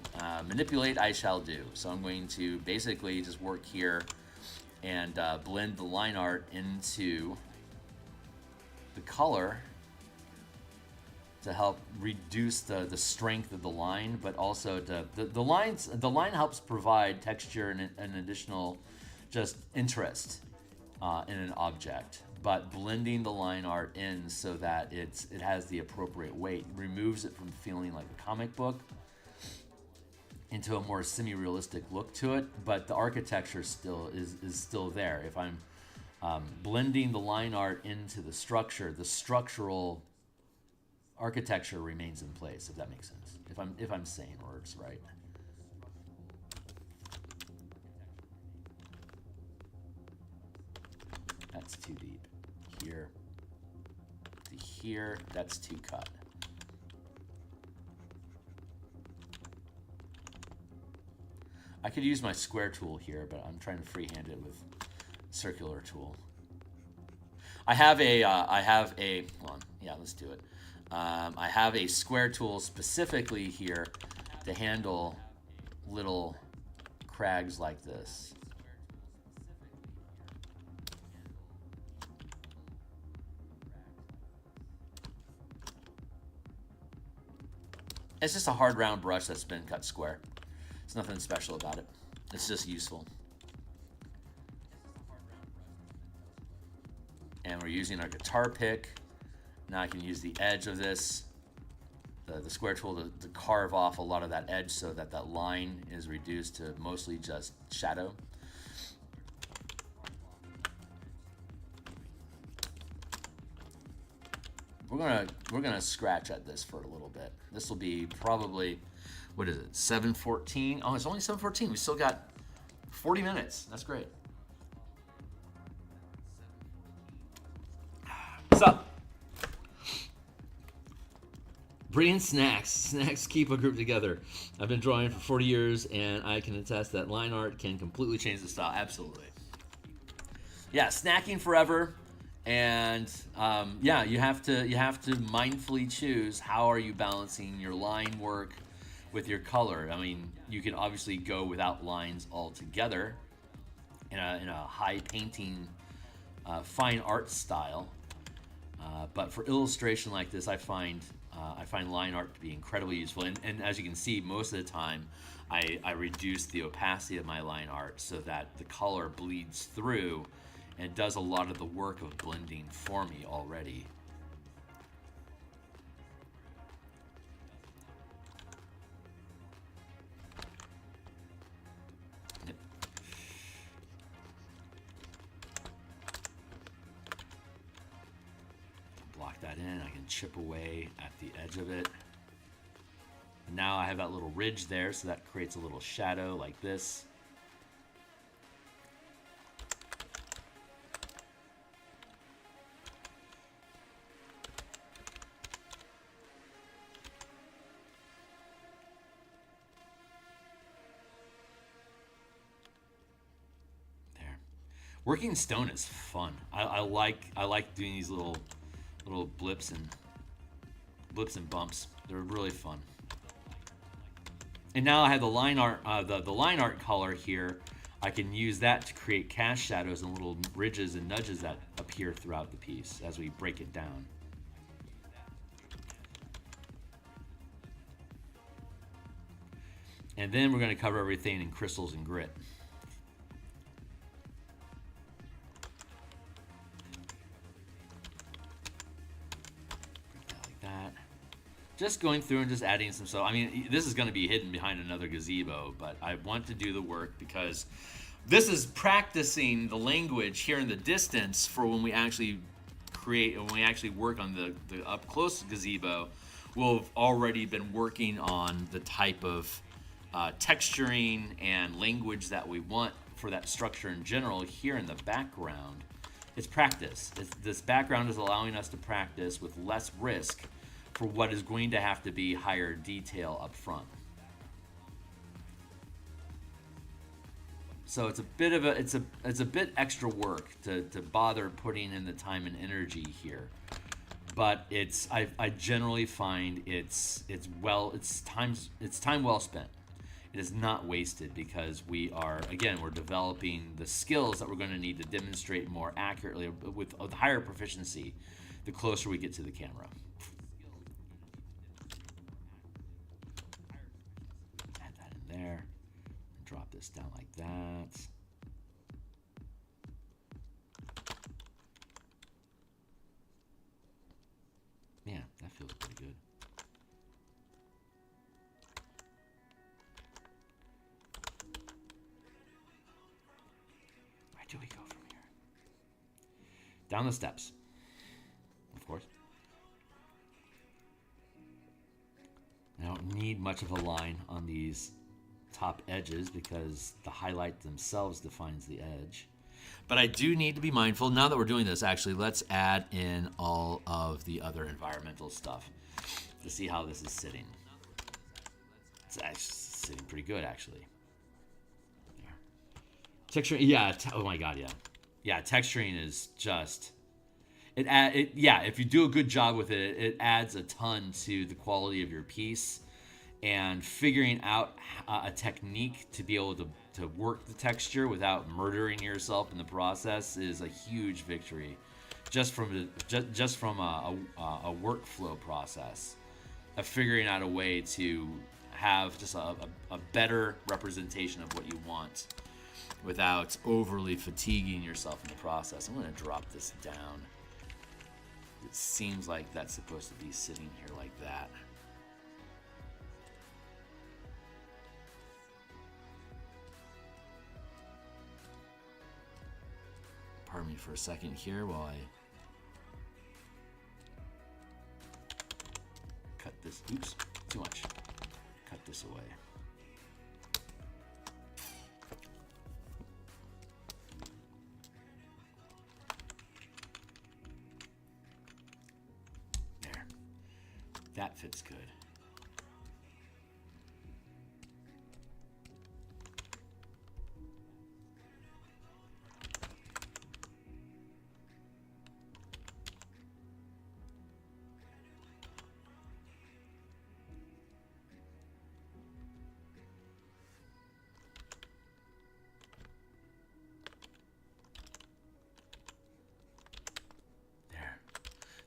manipulate I shall do. So I'm going to basically just work here and blend the line art into the color to help reduce the strength of the line, but also the line helps provide texture and an additional just interest in an object. But blending the line art in so that it has the appropriate weight removes it from feeling like a comic book into a more semi-realistic look to it. But the architecture still is still there. If I'm blending the line art into the structure, the structural architecture remains in place. If that makes sense. If I'm saying words right. That's too deep. Here to here, that's too cut. I could use my square tool here, but I'm trying to freehand it with circular tool. I have a, hold on, yeah, let's do it. I have a square tool specifically here to handle little crags like this. It's just a hard round brush that's been cut square. There's nothing special about it. It's just useful. And we're using our guitar pick. Now I can use the edge of this, the square tool, to carve off a lot of that edge so that that line is reduced to mostly just shadow. We're gonna scratch at this for a little bit. This will be probably, what is it, 7:14? Oh, it's only 7:14. We still got 40 minutes. That's great. What's up? Brilliant snacks. Snacks keep a group together. I've been drawing for 40 years, and I can attest that line art can completely change the style. Absolutely. Yeah, snacking forever, and yeah, you have to mindfully choose how are you balancing your line work with your color. I mean, you can obviously go without lines altogether in a high painting, fine art style, but for illustration like this, I find line art to be incredibly useful. And as you can see, most of the time, I reduce the opacity of my line art so that the color bleeds through and does a lot of the work of blending for me already. Yep. Block that in. I can chip away at the edge of it. And now I have that little ridge there, so that creates a little shadow like this. Working stone is fun. I like doing these little blips and bumps. They're really fun. And now I have the line art the line art color here. I can use that to create cast shadows and little ridges and nudges that appear throughout the piece as we break it down. And then we're going to cover everything in crystals and grit. Just going through and just adding some stuff. I mean, this is going to be hidden behind another gazebo, but I want to do the work because this is practicing the language here in the distance for when we actually create, when we actually work on the up close gazebo. We'll have already been working on the type of texturing and language that we want for that structure in general here in the background. It's practice. This background is allowing us to practice with less risk for what is going to have to be higher detail up front. So it's a bit of it's a bit extra work to bother putting in the time and energy here, but I generally find it's time well spent. It is not wasted because we're developing the skills that we're going to need to demonstrate more accurately with higher proficiency the closer we get to the camera. There, drop this down like that. Yeah, that feels pretty good. Where do we go from here? Down the steps, of course. I don't need much of a line on these top edges because the highlight themselves defines the edge. But I do need to be mindful, now that we're doing this, actually, let's add in all of the other environmental stuff to see how this is sitting. It's actually sitting pretty good, actually. There. Texturing, yeah, oh my god, yeah. Yeah, texturing is just... yeah, if you do a good job with it, it adds a ton to the quality of your piece. And figuring out a technique to be able to work the texture without murdering yourself in the process is a huge victory, just from a workflow process of figuring out a way to have just a better representation of what you want without overly fatiguing yourself in the process. I'm going to drop this down. It seems like that's supposed to be sitting here like that. Pardon me for a second here while I cut this. Oops, too much. Cut this away. There. That fits good.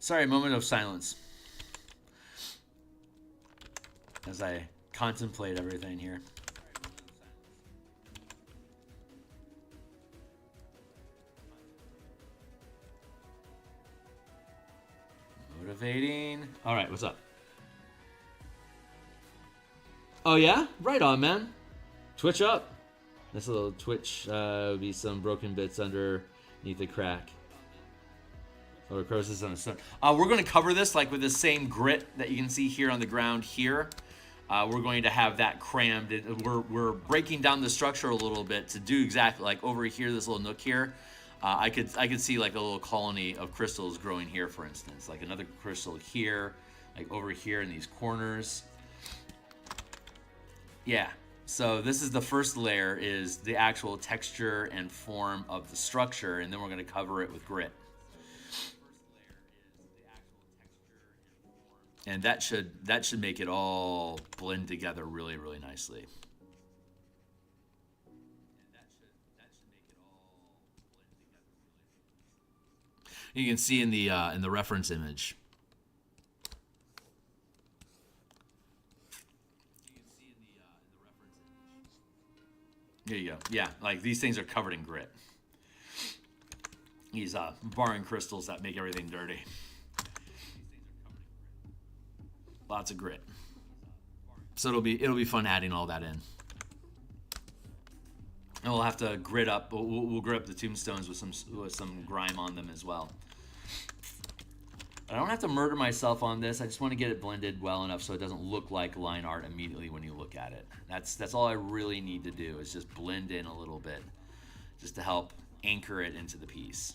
Sorry, moment of silence as I contemplate everything here. Motivating. All right, what's up? Oh yeah, right on, man. Twitch up. This little twitch would be some broken bits underneath the crack. Or crosses on the sun. We're going to cover this like with the same grit that you can see here on the ground here. We're going to have that crammed. We're breaking down the structure a little bit to do exactly like over here, this little nook here. I could see like a little colony of crystals growing here, for instance, like another crystal here, like over here in these corners. Yeah. So this is the first layer, is the actual texture and form of the structure, and then we're going to cover it with grit. And that should make it all blend together really, really nicely. You can see in the reference image. There you go. Yeah, like these things are covered in grit. These barring crystals that make everything dirty. Lots of grit. So it'll be fun adding all that in. And we'll have to grit up. We'll grit up the tombstones with some grime on them as well. I don't have to murder myself on this. I just want to get it blended well enough so it doesn't look like line art immediately when you look at it. That's all I really need to do, is just blend in a little bit, just to help anchor it into the piece.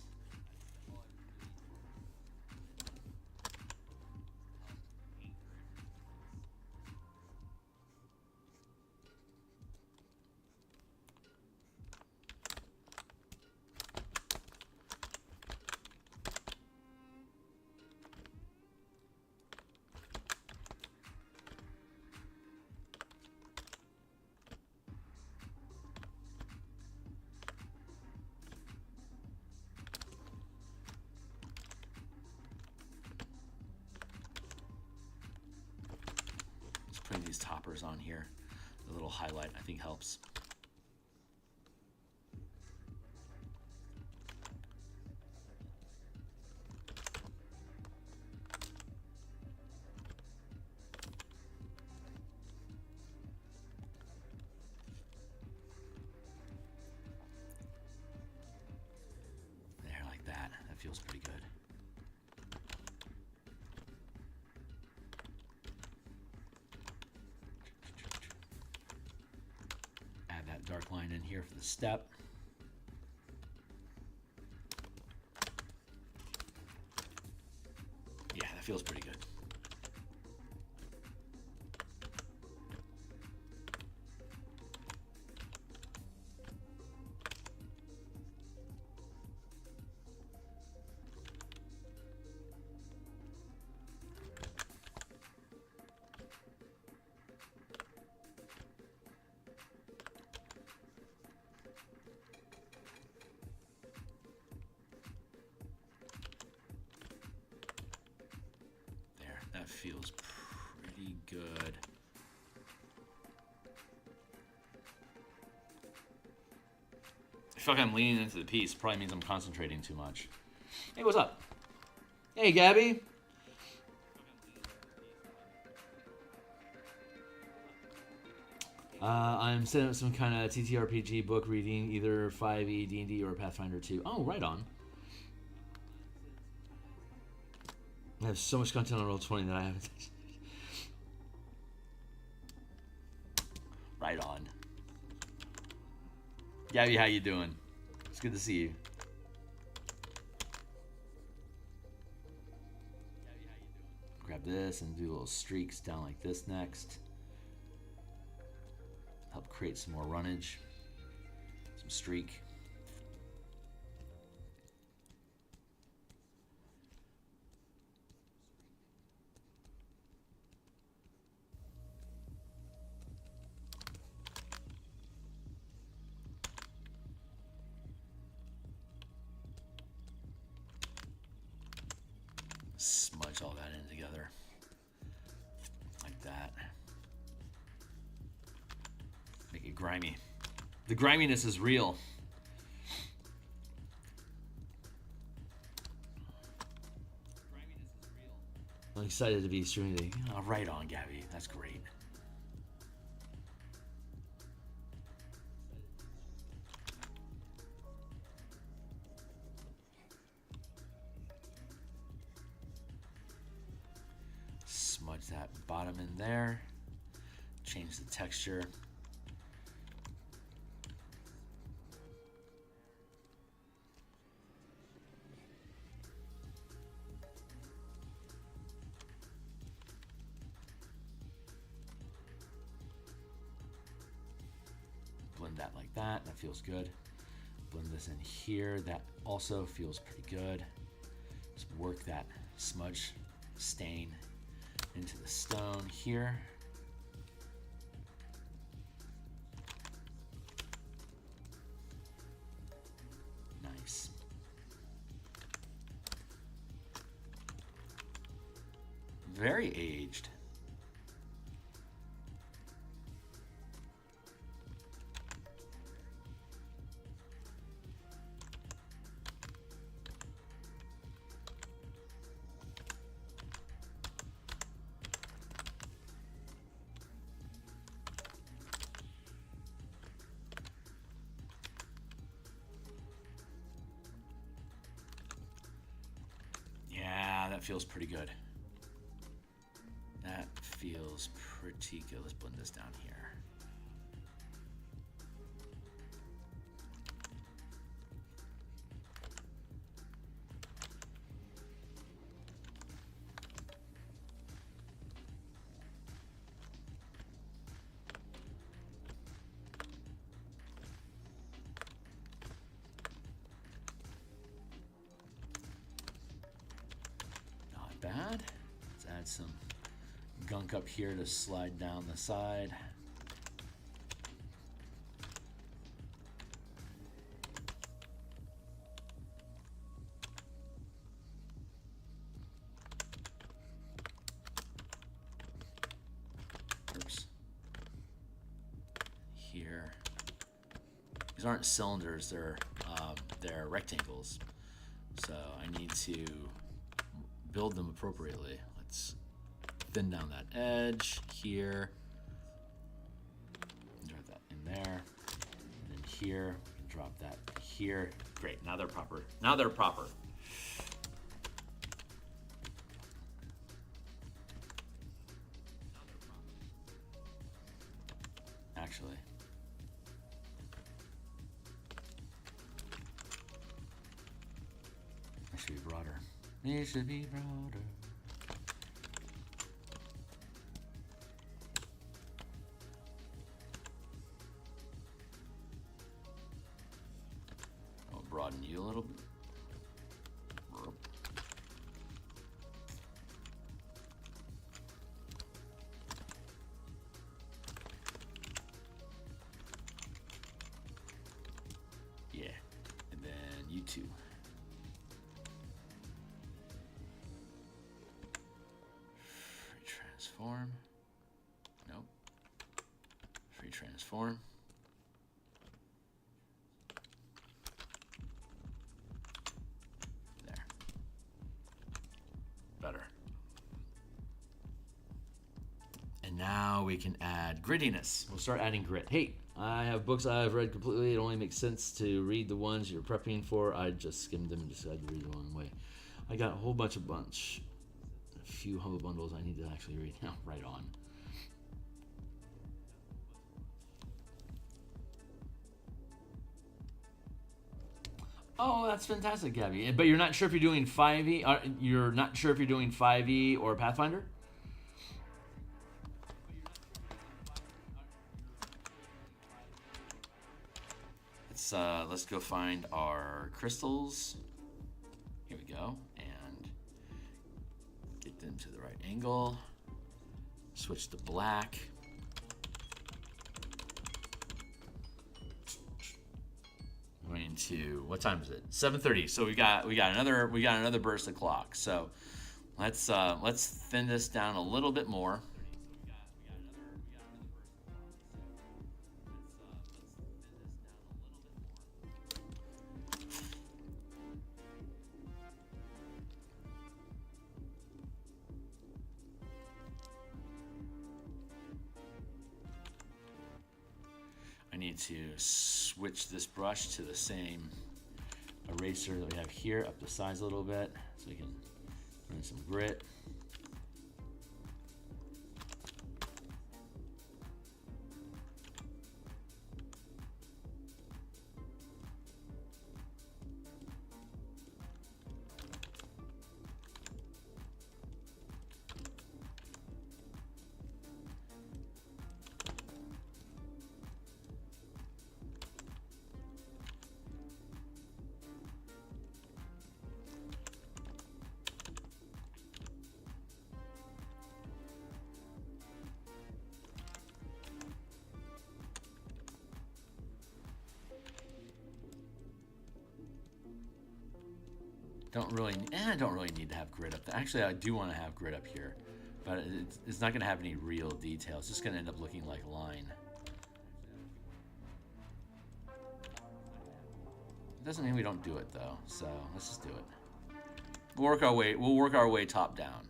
Putting these toppers on here, the little highlight, I think helps. There, like that. That feels pretty good. Dark line in here for the step. Yeah, that feels pretty good. That feels pretty good. I feel like I'm leaning into the piece. Probably means I'm concentrating too much. Hey, what's up? Hey, Gabby. I'm setting up some kind of ttrpg book reading, either 5e, D&D, or Pathfinder 2. Oh, right on. I have so much content on Roll20 that I haven't. Right on. Gabby, how you doing? It's good to see you. Grab grab this and do little streaks down like this next. Help create some more runnage, some streak. Smudge all that in together like that. Make it grimy. The griminess is real. I'm excited to be streaming today. Oh, right on, Gabby. That's great. Smudge that bottom in there. Change the texture. Blend that like that. That feels good. Blend this in here. That also feels pretty good. Just work that smudge stain into the stone here. Nice. Very aged. Feels pretty good. That feels pretty good. Let's blend this down here. Bad. Let's add some gunk up here to slide down the side. Oops. Here. These aren't cylinders, they're rectangles. So I need to build them appropriately. Let's thin down that edge here. Drop that in there. And then here, drop that here. Great, now they're proper. Now they're proper. Actually. That should be broader. It should be broader. I'll broaden you a little bit. Yeah, and then you too. Transform. Nope. Free transform. There. Better. And now we can add grittiness. We'll start adding grit. Hey, I have books I've read completely. It only makes sense to read the ones you're prepping for. I just skimmed them and decided to read the one way. I got a whole bunch. A few humble bundles I need to actually read. Oh, right on. Oh, that's fantastic, Gabby. But you're not sure if you're doing 5e. You're not sure if you're doing 5e or Pathfinder? Let's go find our crystals. Here we go. And get them to the right angle. Switch to black. Going to, what time is it? 7:30. So we got another burst of clock. So let's thin this down a little bit more. I need to switch this brush to the same eraser that we have here, up the size a little bit, so we can put in some grit. I don't really need to have grid up there. Actually, I do want to have grid up here, but it's not going to have any real detail. It's just going to end up looking like a line. It doesn't mean we don't do it though, so let's just do it. We'll work our way top down.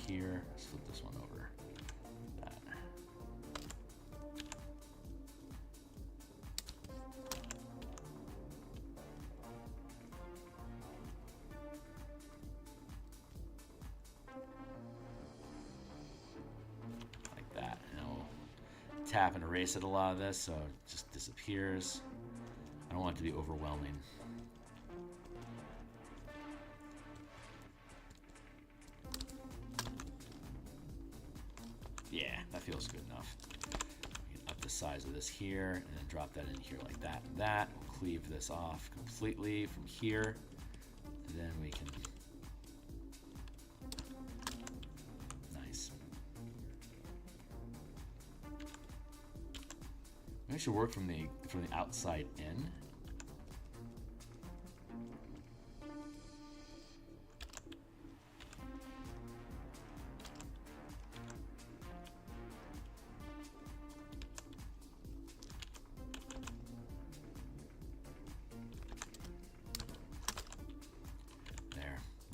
Here, let's flip this one over. That. Like that. And we'll tap and erase it a lot of this so it just disappears. I don't want it to be overwhelming. Yeah, that feels good enough. We can up the size of this here and then drop that in here like that and that. We'll cleave this off completely from here. And then we can... Nice. Maybe we should work from the outside in.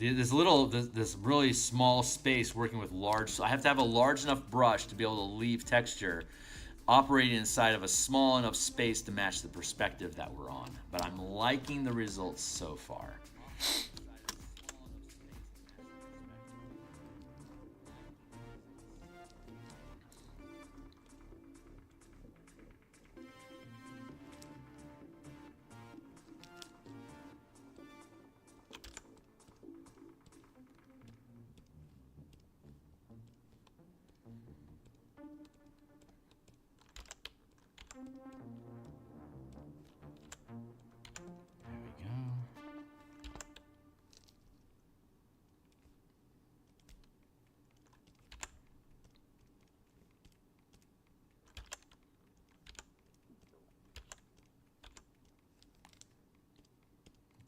This really small space working with large, so I have to have a large enough brush to be able to leave texture operating inside of a small enough space to match the perspective that we're on. But I'm liking the results so far.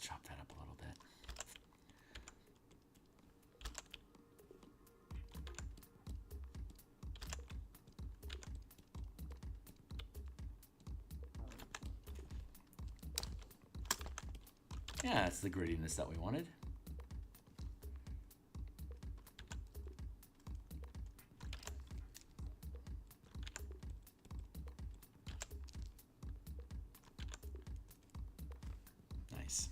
Chop that up a little bit. Yeah, that's the grittiness that we wanted.
Nice.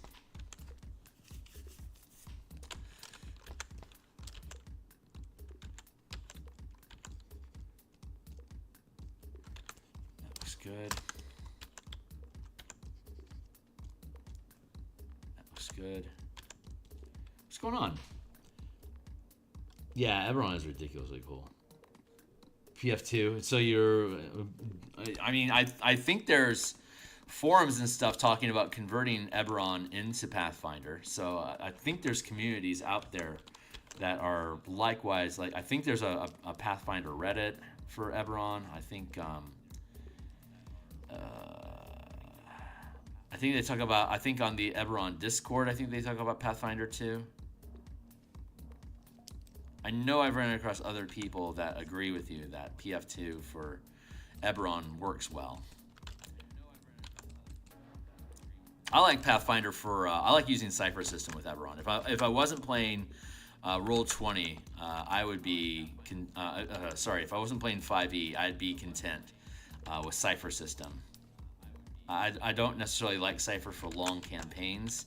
That looks good. That looks good. What's going on? Yeah, Eberron is ridiculously cool. PF2. So you're... I mean, I think there's forums and stuff talking about converting Eberron into Pathfinder. So I think there's communities out there that are likewise... Like, I think there's a Pathfinder Reddit for Eberron. I think... I think they talk about... I think on the Eberron Discord, I think they talk about Pathfinder too. I know I've run across other people that agree with you that PF2 for Eberron works well. I like Pathfinder for, I like using Cypher System with Eberron. If I wasn't playing Roll20, I would be, sorry, if I wasn't playing 5e, I'd be content with Cypher System. I don't necessarily like Cypher for long campaigns.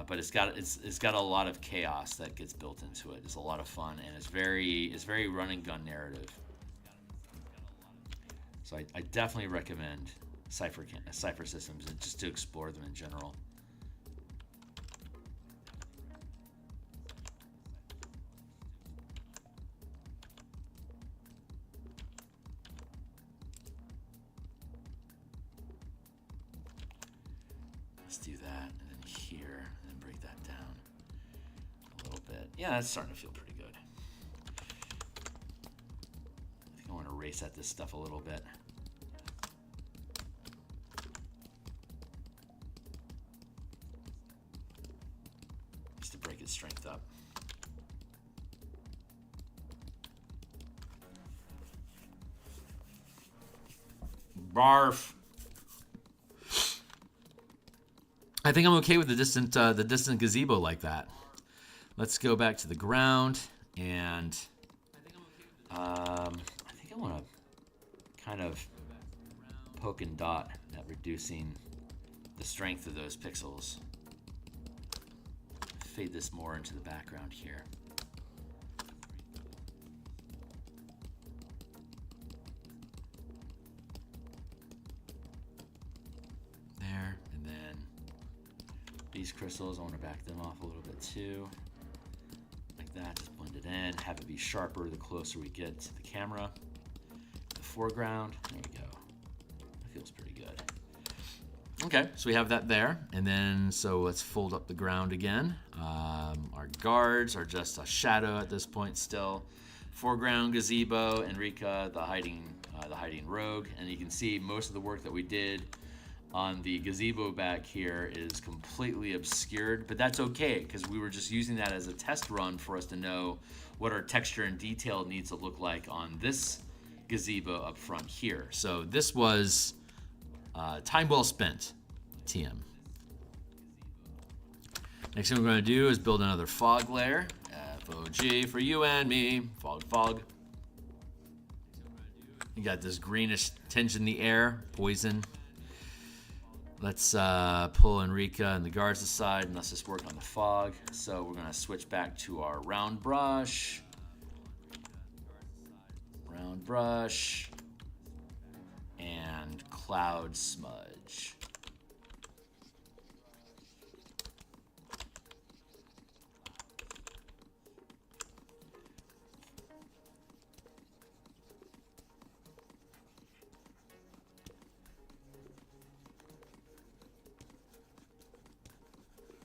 But it's got a lot of chaos that gets built into it. It's a lot of fun, and it's very run and gun narrative. So I definitely recommend Cypher systems and just to explore them in general. Let's do that, and then here. Yeah, that's starting to feel pretty good. I think I want to reset this stuff a little bit. Just to break its strength up. Barf. I think I'm okay with the distant gazebo like that. Let's go back to the ground, and I think I want to kind of poke and dot at reducing the strength of those pixels. Fade this more into the background here. There, and then these crystals, I want to back them off a little bit too. That, just blend it in, have it be sharper the closer we get to the camera. The foreground, there we go. That feels pretty good. Okay, so we have that there, and then so let's fold up the ground again. Our guards are just a shadow at this point still. Foreground gazebo, Enrica, the hiding rogue, and you can see most of the work that we did on the gazebo back here is completely obscured, but that's okay because we were just using that as a test run for us to know what our texture and detail needs to look like on this gazebo up front here. So this was time well spent, TM. Next thing we're going to do is build another fog layer. FOG for you and me. Fog. You got this greenish tinge in the air, poison. Let's pull Enrica and the guards aside, and let's just work on the fog. So we're going to switch back to our round brush. And cloud smudge.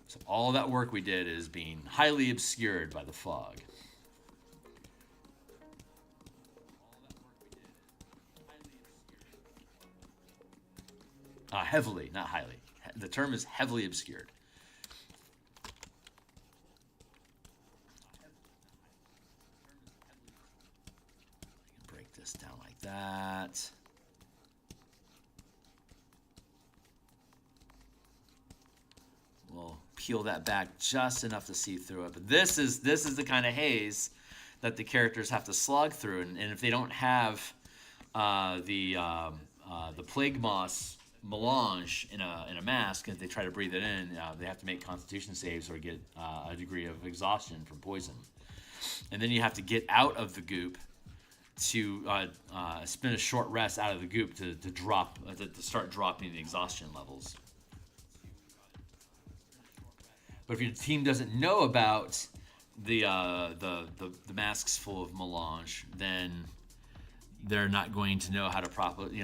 So all that work we did is being highly obscured by the fog. Heavily, not highly. The term is heavily obscured. Break this down like that. We'll peel that back just enough to see through it. But this is the kind of haze that the characters have to slog through, and if they don't have the plague moss
melange in a mask, and if they try to breathe it in, they have to make Constitution saves or get a degree of exhaustion from poison. And then you have to get out of the goop to spend a short rest out of the goop to start dropping the exhaustion levels. But if your team doesn't know about the masks full of melange, then they're not going to know how to properly,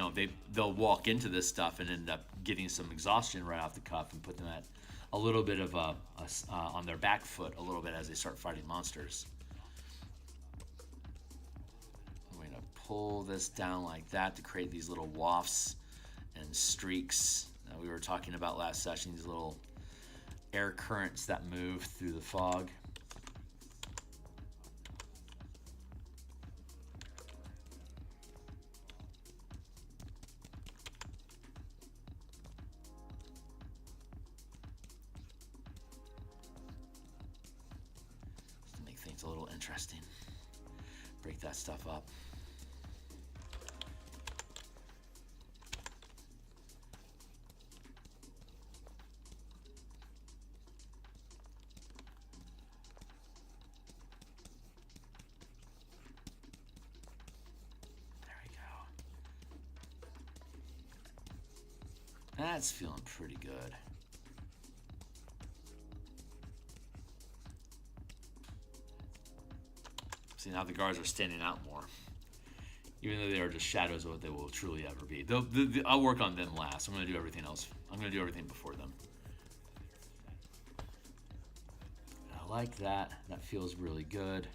they'll walk into this stuff and end up getting some exhaustion right off the cuff and put them at a little bit of on their back foot a little bit as they start fighting monsters. I'm going to pull this down like that to create these little wafts and streaks that we were talking about last session, these little air currents that move through the fog. It's a little interesting. Break that stuff up. There we go. That's feeling pretty good. See, now the guards are standing out more, even though they are just shadows of what they will truly ever be. I'll work on them last. I'm going to do everything else. I'm going to do everything before them. I like that. That feels really good.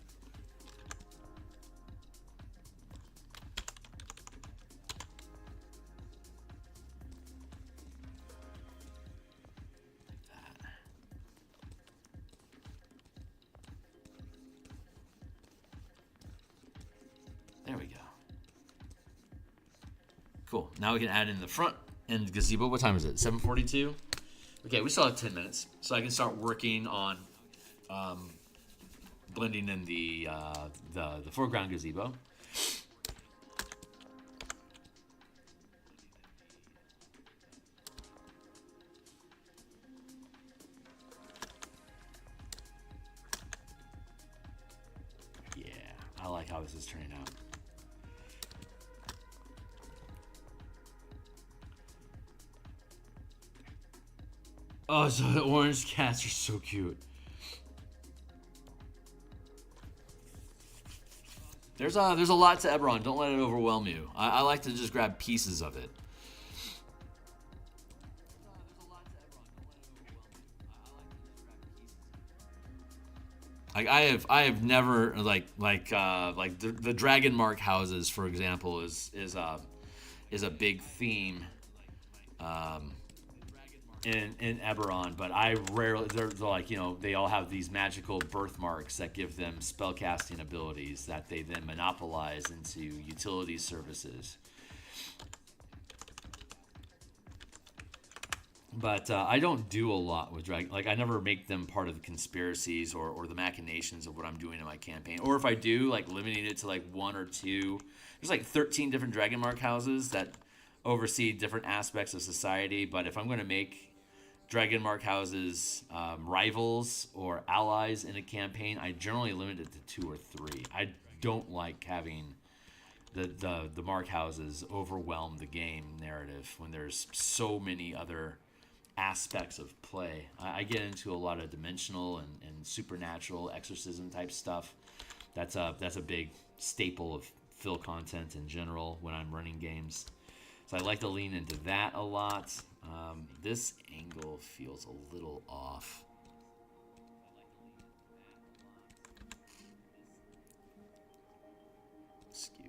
There we go. Cool. Now we can add in the front end gazebo. What time is it? 7:42? Okay, we still have 10 minutes. So I can start working on blending in the foreground gazebo. Yeah, I like how this is turning out. Oh, so the orange cats are so cute. There's a lot to Eberron. Don't let it overwhelm you. I like to just grab pieces of it. Like I have never like the dragon mark houses, for example, is a big theme in Eberron, but I rarely, they're like, they all have these magical birthmarks that give them spellcasting abilities that they then monopolize into utility services. But I don't do a lot with dragon. Like, I never make them part of the conspiracies or the machinations of what I'm doing in my campaign. Or if I do, like, limiting it to like one or two. There's like 13 different dragon mark houses that oversee different aspects of society. But if I'm going to make dragon mark houses rivals or allies in a campaign, I generally limit it to 2 or 3. I don't like having the mark houses overwhelm the game narrative when there's so many other aspects of play. I get into a lot of dimensional and supernatural exorcism type stuff. That's a big staple of fill content in general when I'm running games. So I like to lean into that a lot. This angle feels a little off. Skew.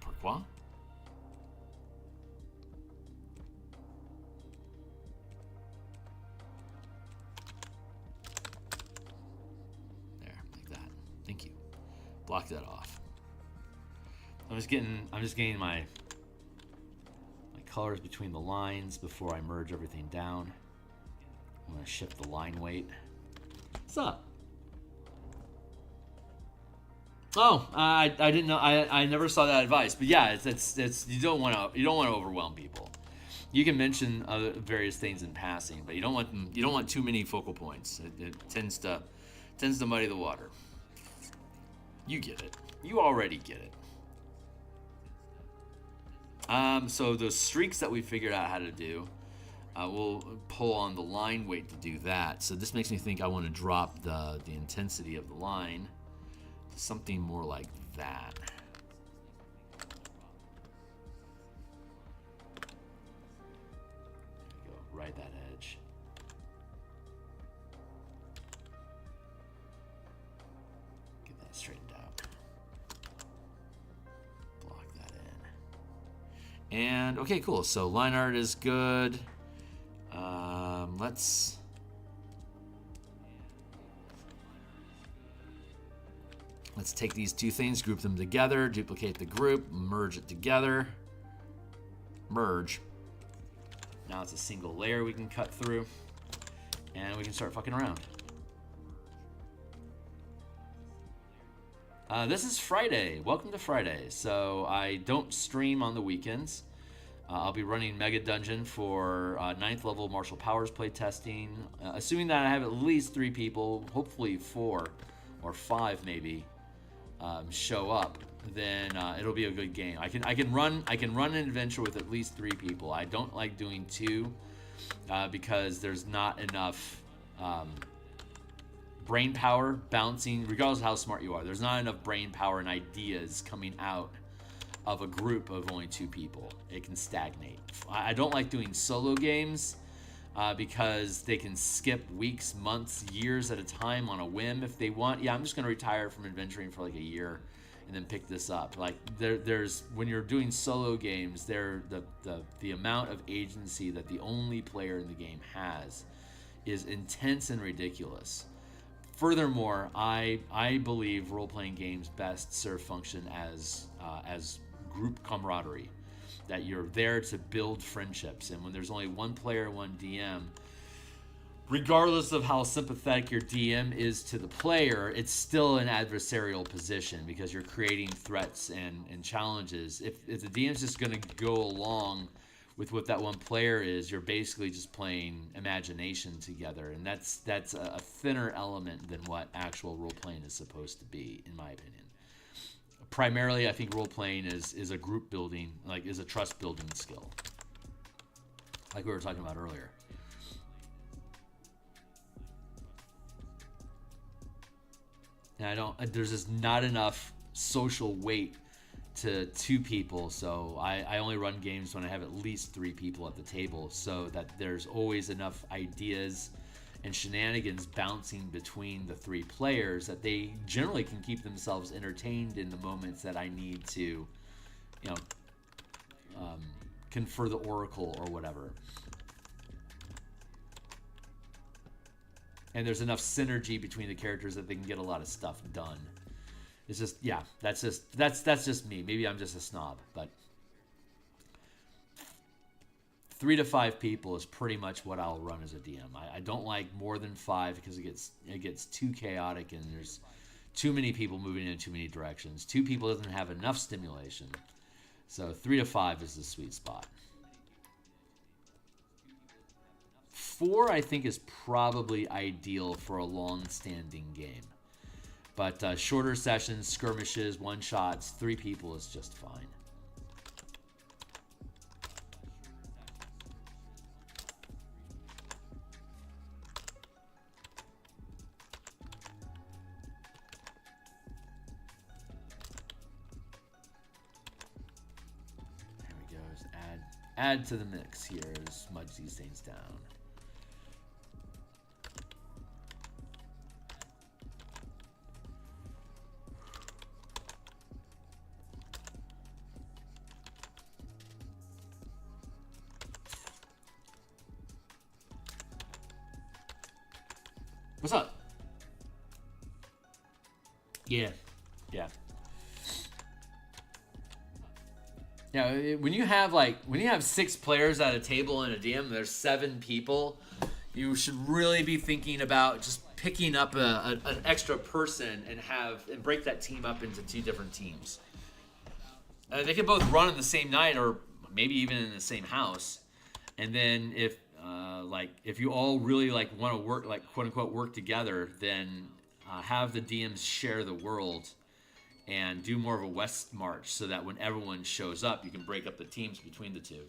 Pourquoi? There, like that. Thank block that off. I'm just getting my colors between the lines before I merge everything down. I'm gonna shift the line weight. What's up? Oh, I didn't know. I never saw that advice, but yeah, it's you don't want to overwhelm people. You can mention various things in passing, but you don't want too many focal points. It tends to muddy the water. You get it. You already get it. So those streaks that we figured out how to do, we'll pull on the line weight to do that. So this makes me think I want to drop the intensity of the line to something more like that. There we go, right that edge. Get that straightened out. Block that in. And okay, cool. So line art is good. Let's take these two things, group them together, duplicate the group, merge it together. Merge. Now it's a single layer we can cut through, and we can start fucking around. This is Friday. Welcome to Friday. So I don't stream on the weekends. I'll be running Mega Dungeon for 9th level Martial Powers playtesting. Assuming that I have at least 3 people, hopefully 4 or 5 maybe, show up, then it'll be a good game. I can run an adventure with at least 3 people. I don't like doing 2 because there's not enough brain power bouncing, regardless of how smart you are. There's not enough brain power and ideas coming out of a group of only 2 people. It can stagnate. I don't like doing solo games because they can skip weeks, months, years at a time on a whim if they want. Yeah, I'm just going to retire from adventuring for like a year and then pick this up. Like there's when you're doing solo games, the amount of agency that the only player in the game has is intense and ridiculous. Furthermore, I believe role-playing games best serve function as group camaraderie, that you're there to build friendships. And when there's only one player, one DM, regardless of how sympathetic your DM is to the player, it's still an adversarial position because you're creating threats and challenges. If the DM's just going to go along with what that one player is, you're basically just playing imagination together, and that's a thinner element than what actual role-playing is supposed to be, in my opinion. Primarily, I think role-playing is a group building, like is a trust building skill, like we were talking about earlier. And there's just not enough social weight to 2 people, so I only run games when I have at least 3 people at the table, so that there's always enough ideas and shenanigans bouncing between the 3 players that they generally can keep themselves entertained in the moments that I need to, confer the oracle or whatever. And there's enough synergy between the characters that they can get a lot of stuff done. It's just, yeah, that's just me. Maybe I'm just a snob, but 3 to 5 people is pretty much what I'll run as a DM. I don't like more than 5 because it gets too chaotic and there's too many people moving in too many directions. 2 people doesn't have enough stimulation, so 3 to 5 is the sweet spot. 4, I think, is probably ideal for a long-standing game. But shorter sessions, skirmishes, one-shots, 3 people is just fine. There we go. Just add to the mix here. Just smudge these things down. What's up? Yeah. Yeah. Yeah, when you have 6 players at a table in a DM, there's 7 people, you should really be thinking about just picking up an extra person and break that team up into 2 different teams. They can both run in the same night or maybe even in the same house. And then if you all really want to work, quote unquote work together, then have the DMs share the world and do more of a west march so that when everyone shows up, you can break up the teams between the 2.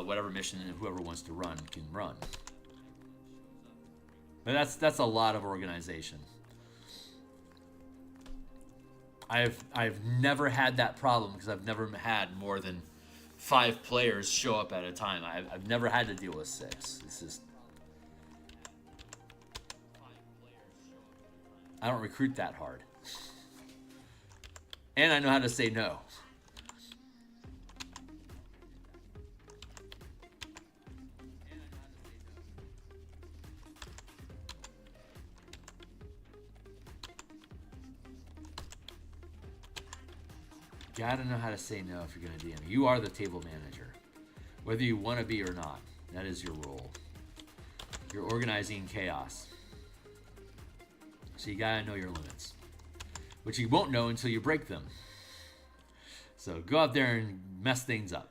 Whatever mission whoever wants to run can run. But that's a lot of organization. I've never had that problem because I've never had more than 5 players show up at a time. I've never had to deal with 6. It's just I don't recruit that hard. And I know how to say no. Gotta know how to say no if you're gonna DM. You are the table manager. Whether you want to be or not. That is your role. You're organizing chaos. So you gotta know your limits. Which you won't know until you break them. So go out there and mess things up.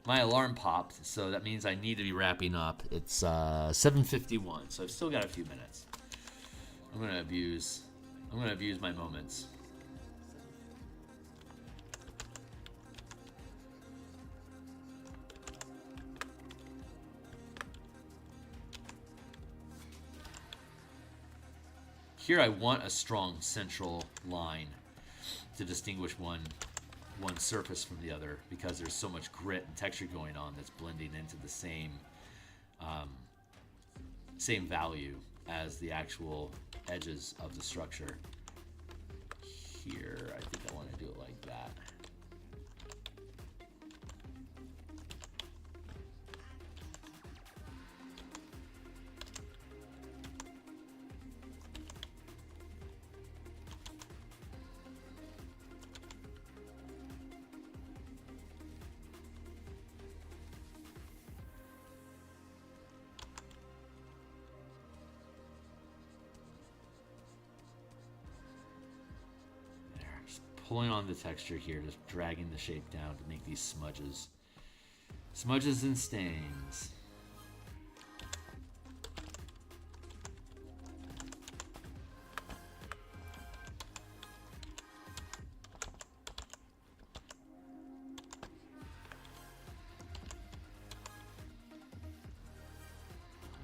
My alarm popped, so that means I need to be wrapping up. It's 7:51, so I've still got a few minutes. I'm gonna abuse my moments. Here I want a strong central line to distinguish one surface from the other because there's so much grit and texture going on that's blending into the same value as the actual edges of the structure. Here, I think I want to do it like that. Pulling on the texture here, just dragging the shape down to make these smudges. Smudges and stains.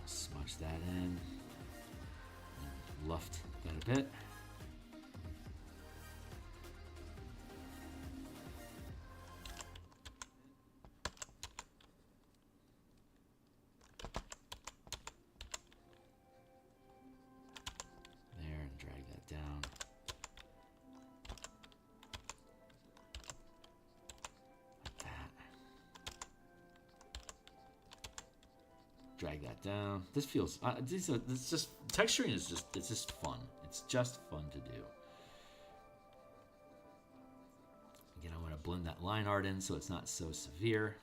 Smudge that in. Luft that a bit. Down. Like that. Drag that down. This feels, it's just, texturing is just, it's just fun. It's just fun to do. Again, I want to blend that line art in so it's not so severe.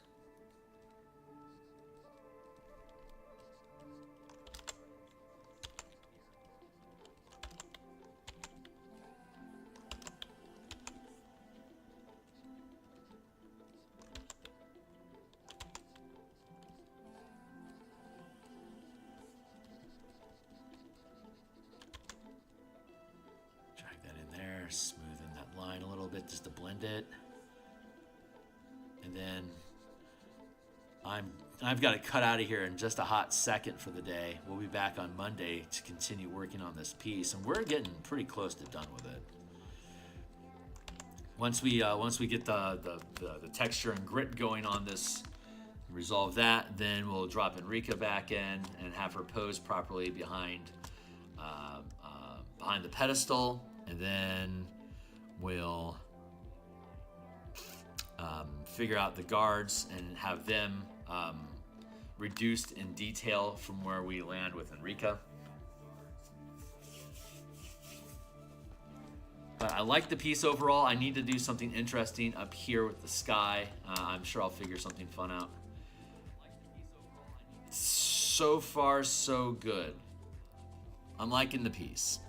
Smoothing that line a little bit just to blend it. And then I've got to cut out of here in just a hot second for the day. We'll be back on Monday to continue working on this piece, and we're getting pretty close to done with it. Once we get the texture and grit going on this, resolve that, then we'll drop Enrica back in and have her pose properly behind the pedestal. And then we'll figure out the guards and have them reduced in detail from where we land with Enrica. But I like the piece overall. I need to do something interesting up here with the sky. I'm sure I'll figure something fun out. So far, so good. I'm liking the piece.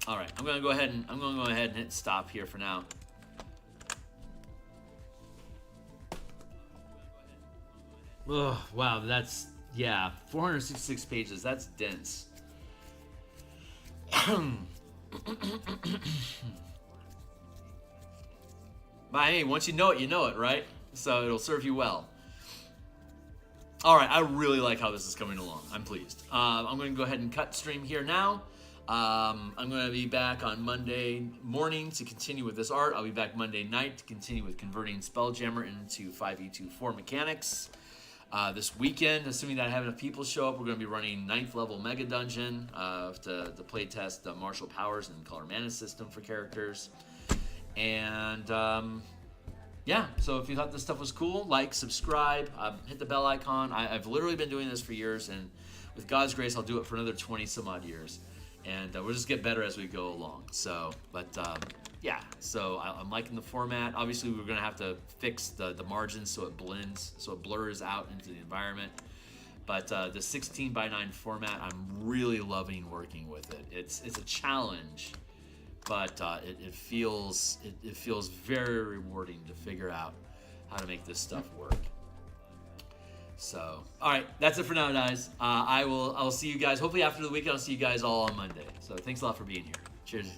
All right, I'm gonna go ahead and hit stop here for now. Oh, wow, that's, yeah, 466 pages. That's dense. But hey, once you know it, right? So it'll serve you well. All right, I really like how this is coming along. I'm pleased. I'm going to go ahead and cut stream here now. I'm going to be back on Monday morning to continue with this art. I'll be back Monday night to continue with converting Spelljammer into 5e24 mechanics. This weekend, assuming that I have enough people show up, we're going to be running 9th level Mega Dungeon to play test the martial powers and color mana system for characters. And yeah, so if you thought this stuff was cool, like, subscribe, hit the bell icon. I've literally been doing this for years, and with God's grace, I'll do it for another 20 some odd years. And we'll just get better as we go along. So, but yeah, so I'm liking the format. Obviously, we're going to have to fix the margins so it blends, so it blurs out into the environment. But the 16:9 format, I'm really loving working with it. It's a challenge, but it feels very rewarding to figure out how to make this stuff work. So, all right, that's it for now, guys. I'll see you guys hopefully after the weekend. I'll see you guys all on Monday. So thanks a lot for being here. Cheers.